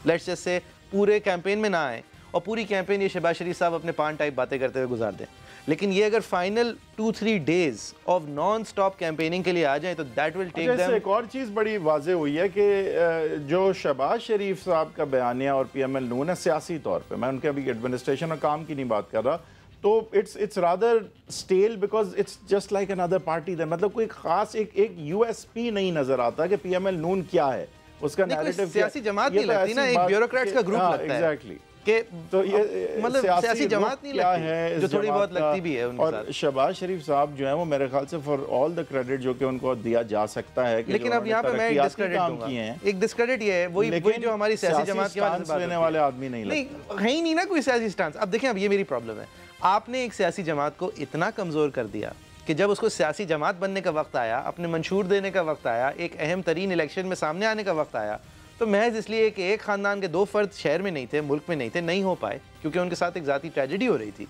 लेट्स जस्ट से पूरे कैंपेन में ना आए और पूरी कैंपेन ये शहबाज शरीफ साहब अपने पान टाइप बातें करते हुए गुजार दें, लेकिन ये अगर final 2-3 days of non stop campaigning के लिए आ जाए तो दैट विल टेक देम। एक और चीज़ बड़ी वाजे हुई है कि जो शहबाज शरीफ साहब का बयानिया और PML नून है सियासी तौर पे, मैं उनके अभी एडमिनिस्ट्रेशन और काम की नहीं बात कर रहा, तो it's rather stale because it's just like another party. मतलब कोई खास एक यूएसपी नहीं नजर आता कि पीएमएल नून क्या है, उसका नैरेटिव सियासी जमात नहीं लगती ना, एक ब्यूरोक्रेट्स का ग्रुप लगता है। एग्जैक्टली कि तो ये मतलब सियासी जमात नहीं लगती, जो थोड़ी बहुत लगती भी है उनके साथ। और शहबाज शरीफ साहब जो है वो मेरे ख्याल से फॉर ऑल द क्रेडिट जो कि उनको दिया जा सकता है कि लेकिन अब यहाँ पे मैं डिस्क्रेडिट दूंगा, एक डिस्क्रेडिट ये है वही जो हमारी सियासी जमात के बारे में बात लेने वाले आदमी नहीं है ही नहीं ना कोई सियासी स्टांस। अब देखें, अब ये मेरी प्रॉब्लम है, आपने एक सियासी जमात को इतना कमजोर कर दिया कि जब उसको सियासी जमात बनने का वक्त आया, अपने मंशूर देने का वक्त आया, एक अहम तरीन इलेक्शन में सामने आने का वक्त आया, तो महज इसलिए कि एक ख़ानदान के 2 फर्द शहर में नहीं थे, मुल्क में नहीं थे, नहीं हो पाए क्योंकि उनके साथ एक ज़ाती ट्रेजेडी हो रही थी,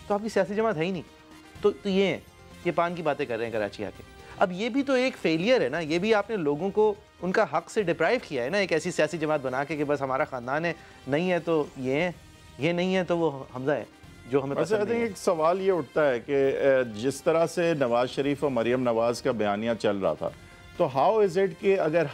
तो आपकी सियासी जमात है ही नहीं। तो ये पान की बातें कर रहे हैं कराची आके। अब ये भी तो एक फेलियर है ना, ये भी आपने लोगों को उनका हक से डिप्राइव किया है ना, एक ऐसी सियासी जमात बना के कि बस हमारा ख़ानदान है, नहीं है तो ये नहीं है तो वो हमजा है जो हमें पसंद नहीं है। एक सवाल ये उठता है कि जिस तरह से नवाज शरीफ और मरियम नवाज का बयानिया चल रहा था, तो हाउ इज इट कि अगर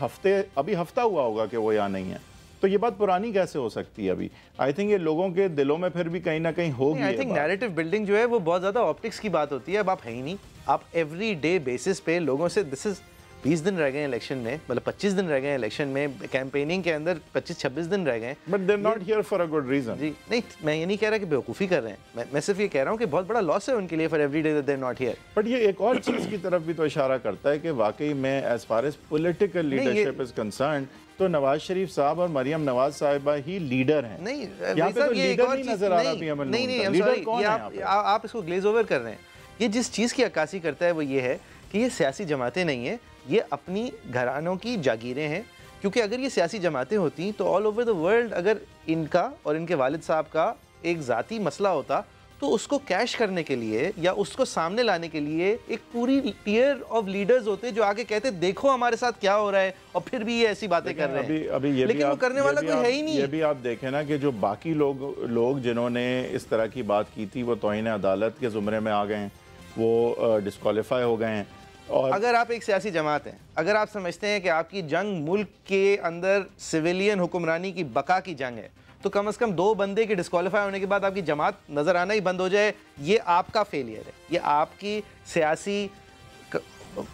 अभी हफ्ता हुआ होगा कि वो यहाँ नहीं है, तो ये बात पुरानी कैसे हो सकती है अभी? आई थिंक ये लोगों के दिलों में फिर भी कहीं ना कहीं होगी। आई थिंक नैरेटिव बिल्डिंग जो है वो बहुत ज़्यादा ऑप्टिक्स की बात होती है। अब आप है ही नहीं, आप एवरी डे बेसिस पे लोगों से, दिस इज 20 दिन रह गए इलेक्शन में, मतलब 25 दिन रह गए इलेक्शन में, कैंपेनिंग के अंदर 25-26 दिन रह गए। But they are not here for a good reason. जी नहीं, मैं ये नहीं कह रहा कि बेवकूफ़ी कर रहे हैं, मैं सिर्फ ये कह रहा हूँ कि बहुत बड़ा लॉस है उनके लिए for every day that they are not here. But ये एक और चीज़ की तरफ भी तो इशारा करता है कि वाकई में as far as political leadership is concerned, तो नवाज शरीफ साहब और मरियम नवाज साहिबा ही लीडर हैं। नहीं, यहाँ पे तो लीडर नहीं नजर आ रहा। नहीं, आप इसको ग्लेज ओवर कर रहे हैं। ये जिस चीज़ की अक्कासी करता है वो ये है कि ये सियासी जमातें नहीं है, ये अपनी घरानों की जागीरें हैं। क्योंकि अगर ये सियासी जमातें होती तो ऑल ओवर द वर्ल्ड अगर इनका और इनके वालिद साहब का एक ज़ाती मसला होता तो उसको कैश करने के लिए या उसको सामने लाने के लिए एक पूरी टियर ऑफ लीडर्स होते जो आगे कहते देखो हमारे साथ क्या हो रहा है, और फिर भी ये ऐसी बातें कर रहे हैं। अभी ये लेकिन वो करने वाला कोई है ही नहीं। ये भी आप देखें ना कि जो बाकी लोग जिन्होंने इस तरह की बात की थी वो तौहीन अदालत के ज़ुमरे में आ गए हैं, वो डिस्क्वालीफाई हो गए हैं। और अगर आप एक सियासी जमात हैं, अगर आप समझते हैं कि आपकी जंग मुल्क के अंदर सिविलियन हुक्मरानी की बका की जंग है, तो कम से कम 2 बंदे के डिस्क्वालीफाई होने के बाद आपकी जमात नज़र आना ही बंद हो जाए, ये आपका फेलियर है, ये आपकी सियासी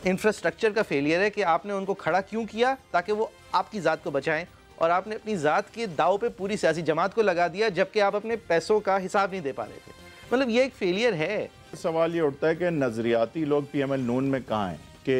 इंफ्रास्ट्रक्चर का फेलियर है कि आपने उनको खड़ा क्यों किया ताकि वो आपकी ज़ात को बचाएं, और आपने अपनी ज़ात के दाव पे पूरी सियासी जमात को लगा दिया जबकि आप अपने पैसों का हिसाब नहीं दे पा रहे थे। मतलब ये एक फेलियर है। सवाल ये उठता है कि नजरियाती लोग पीएमएल नून में कहाँ हैं कि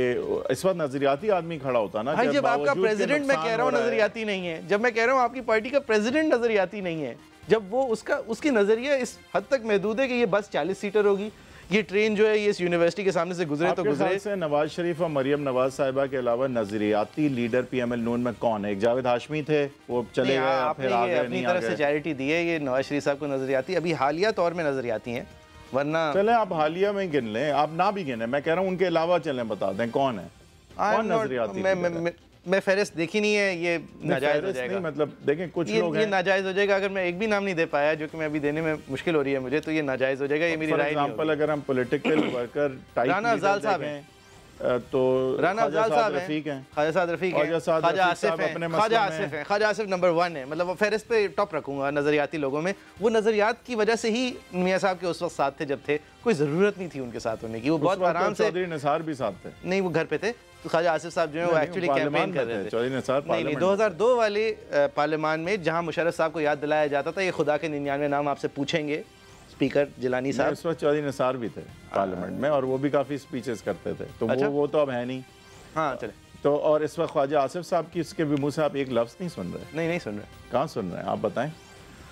इस वक्त नजरियाती आदमी खड़ा होता ना। भाई जब आपका प्रेसिडेंट, मैं कह रहा हूँ नजरियाती नहीं है, जब मैं कह रहा हूँ आपकी पार्टी का प्रेसिडेंट नजरियाती नहीं है, जब वो उसकी नजरिया इस हद तक महदूद है कि ये बस 40 सीटर होगी, ये ट्रेन जो है ये इस यूनिवर्सिटी के सामने से गुजरे तो गुजरे। से नवाज शरीफ और मरियम नवाज साहिबा के अलावा नजरियाती लीडर पीएमएल नून में कौन है? एक जावेद हाशमी थे, वो चले गए, फिर आगे अपनी तरफ से चैरिटी दी है। ये नवाज शरीफ साहब को नजरियाती अभी हालिया तौर में नजरियाती हैं, वरना चलें आप हालिया में गिन लें, आप ना भी गिने, मैं कह रहा हूँ उनके अलावा चलें, बता दें कौन है, कौन नजरियाती? मैं फहरिस्त देखी नहीं है, ये नाजायज हो जाएगा। मतलब देखें कुछ लोग ये नाजायज हो जाएगा। अगर मैं एक भी नाम नहीं दे पाया जो कि मैं अभी देने में मुश्किल हो रही है मुझे, तो ये नाजायज हो जाएगा। ये मेरी राय है। अगर हम political worker type Rana Afzal साहब हैं, तो राना अफजाल साहब रफीक हैं, ख्वाजा साद रफीक हैं, ख्वाजा आसिफ हैं, ख्वाजा आसिफ नंबर 1 है। मतलब वो फहरिस्त पे टॉप रखूंगा नजरियाती लोगों में। वो नजरियात की वजह से ही मियां साहब के उस वक्त साथ थे जब थे, कोई ज़रूरत नहीं थी उनके साथ होने की। वो बहुत आराम से, चौधरी निसार भी साथ थे, नहीं वो घर पे थे, तो ख्वाजा आसिफ साहब जो है वो एक्चुअली कैंपेन कर रहे थे। चौधरी निसार नहीं 2002 वाले पार्लियामान में जहाँ मुशर्रफ साहब को याद दिलाया जाता था, ये खुदा के 99 नाम आपसे पूछेंगे स्पीकर जिलानी साहब, इस वक्त चौधरी निसार भी थे पार्लियामेंट में, और वो भी काफ़ी स्पीचेस करते थे, तो अच्छा? वो तो अब है नहीं। हाँ चले तो, और इस वक्त ख्वाजा आसिफ साहब की इसके भी मुँह से आप एक लफ्ज़ नहीं सुन रहे? नहीं सुन रहे। कहाँ सुन रहे हैं आप बताएं,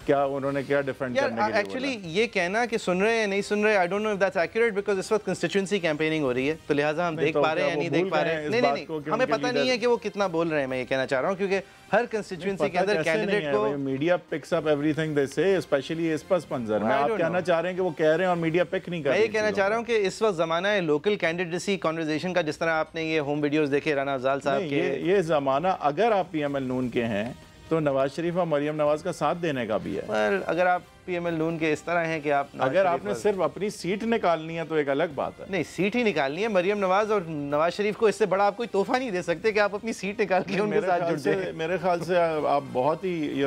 क्या उन्होंने क्या डिफरेंट करने के लिए एक्चुअली ये कहना कि सुन रहे हैं नहीं सुन रहे, I don't know if that's accurate, because इस वक्त कंस्टिट्यूएंसी कैंपेनिंग हो रही है, तो लिहाजा हम देख पा रहे हैं या नहीं देख पा रहे हैं। नहीं हमें पता नहीं है कि वो कितना बोल रहे हैं, मैं ये कहना चाह रहा हूँ, क्योंकि हर कंस्टिट्यूएंसी के अंदर कैंडिडेट को media picks up everything they से, स्पेशली इस पस मंजर में आप कहना चाह रहे हैं कि वो कह रहे हैं और मीडिया पिक नहीं कर रही। मैं ये कहना चाह रहा हूँ कि इस वक्त ज़माना है लोकल कैंडिडेसी कॉन्वर्सेशन का, जिस तरह आपने ये होम वीडियोस देखे राना अफजाल साहब के। ये ज़माना अगर आप पीएमएल नून के हैं तो नवाज शरीफ और मरियम नवाज का साथ देने का भी है, पर अगर आप पीएमएल नून के इस तरह हैं कि आप अगर आपने सिर्फ अपनी सीट निकालनी है तो एक अलग बात है। नहीं, सीट ही निकालनी है। मरियम नवाज और नवाज शरीफ को इससे बड़ा आप कोई तोहफा नहीं दे सकते कि आप अपनी सीट निकाल के उनके साथ जुड़ जाए। मेरे ख्याल से आप बहुत ही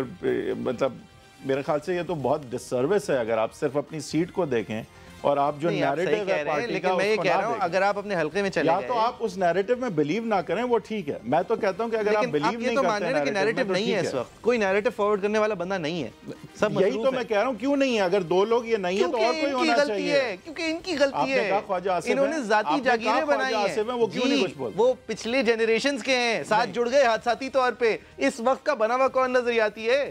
मतलब मेरे ख्याल से ये तो बहुत डिसर्विस है अगर आप सिर्फ अपनी सीट को देखें और आप जो नैरेटिव है पार्टी लेकिन का मैं ये उसको कह ना रहा हूँ देखें। अगर आप अपने हल्के में चले या गए तो आप उस नैरेटिव में बिलीव ना करें, वो ठीक है। मैं तो कहता हूँ कि अगर आप बिलीव नहीं करते हैं कि नैरेटिव नहीं है इस वक्त, कोई नैरेटिव फॉरवर्ड करने वाला बंदा नहीं है, सब यही तो मैं कह रहा हूँ, क्यों नहीं है? अगर दो लोग ये नहीं है तो और कोई होना चाहिए। क्योंकि इनकी गलती है, ख्वाजा आसिफ इन्होंने जाती जागीरें बनाई हैं, वो क्यों नहीं कुछ बोलते? वो पिछले जनरेशंस के हैं, साथ जुड़ गए हादसाती तौर पे। इस वक्त का बना हुआ कौन नजर आती है?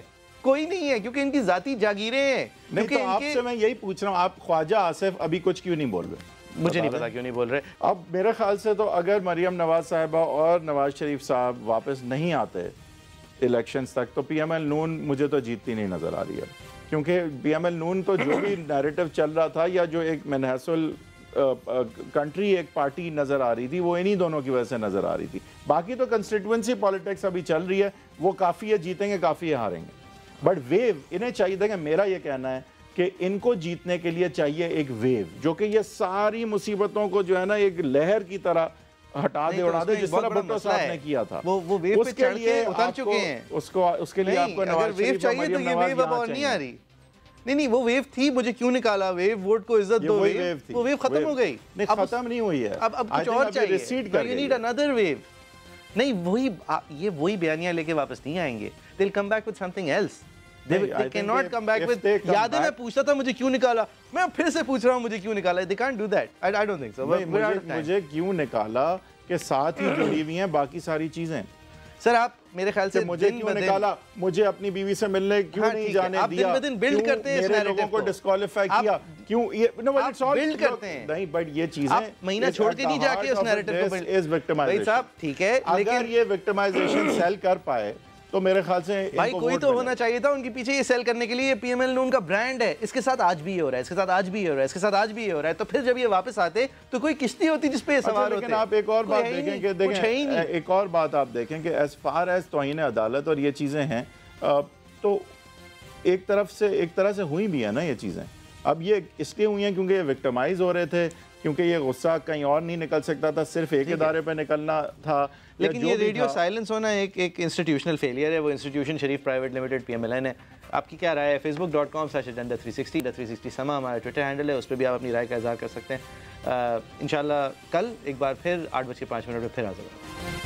कोई नहीं है, क्योंकि इनकी जाती जागीरें हैं। नहीं तो आपसे मैं यही पूछ रहा हूँ, आप ख्वाजा आसिफ अभी कुछ क्यों नहीं बोल रहे? मुझे नहीं पता क्यों नहीं बोल रहे। अब मेरे ख्याल से तो अगर मरियम नवाज साहिबा और नवाज शरीफ साहब वापस नहीं आते इलेक्शंस तक, तो पीएमएल नून मुझे तो जीतती नहीं नजर आ रही है। क्योंकि पीएमएल नून तो जो भी नैरेटिव चल रहा था या जो एक मनहसुल कंट्री एक पार्टी नजर आ रही थी, वो इन्हीं दोनों की वजह से नजर आ रही थी। बाकी तो कंस्टिट्यूएंसी पॉलिटिक्स अभी चल रही है, वो काफ़ी है जीतेंगे, काफ़ी है हारेंगे। बट वेव इन्हें चाहिए था कि मेरा ये कहना है कि इनको जीतने के लिए चाहिए एक वेव जो कि ये सारी मुसीबतों को जो है ना एक लहर की तरह हटा दे, उड़ा दे, जिस तरह भुट्टो साहब ने किया था। वो वेव पे चढ़ के उतर चुके हैं। उसके लिए आपको नवाज वेव चाहिए तो ये वेव अब और नहीं आ रही। नहीं वो वेव थी, मुझे क्यों निकाला? वेव वोट को इज्जत दो, वो वेव खत्म हो गई। नहीं खत्म नहीं हुई है, अब कुछ और चाहिए। You need another wave. नहीं वही बयानियां लेके वापस नहीं आएंगे। They'll come back with something else. They cannot come back with यादें। मैं पूछता था मुझे क्यों निकाला, मैं फिर से पूछ रहा हूँ मुझे क्यों निकाला। They can't do that. I don't think so. मुझे क्यों निकाला के साथ ही जुड़ी हुई हैं बाकी सारी चीजें। सर आप मेरे ख्याल से मुझे क्यों निकाला, मुझे अपनी बीवी से मिलने क्यों नहीं जाने दिया, आप दिन बिल्ड करते हैं, मेरे लोगों को डिस्क्वालीफाई किया क्यों, ये बिल्ड करते हैं। नहीं बट ये चीजें महीना छोड़ के नहीं जाके उस नैरेटिव को बिल्ड इज विक्टिमाइजेशन। साहब ठीक है, अगर ये विक्टिमाइजेशन सेल कर पाए तो मेरे ख्याल से भाई कोई तो होना चाहिए था उनके पीछे ये सेल करने के लिए। पीएमएल नून का ब्रांड है, इसके साथ आज भी ये हो रहा है, इसके साथ आज भी ये हो रहा है, इसके साथ आज भी ये हो रहा है। तो फिर जब ये वापस आते तो कोई किश्ती होती जिस पे सवार होते। लेकिन आप एक और बात देखें कि देखें एक और बात आप देखें कि एज फार एज तौहीन अदालत और ये चीज़ें हैं, तो एक तरह से हुई भी है ना ये चीज़ें। अब ये इसलिए हुई हैं क्योंकि ये विक्टिमाइज हो रहे थे, क्योंकि ये गुस्सा कहीं और नहीं निकल सकता था, सिर्फ एक इदारे पे निकलना था। लेकिन ये रेडियो साइलेंस होना एक इंस्टीट्यूशनल फेलियर है। वो इंस्टीट्यूशन शरीफ प्राइवेट लिमिटेड PMLN है। आपकी क्या राय है? facebook.com/agenda360 360 समा हमारा ट्विटर हैंडल है, उस पर भी आप अपनी राय का इज़हार कर सकते हैं। इंशाल्लाह कल एक बार फिर 8:05 पे फिर हाज़िर होंगे।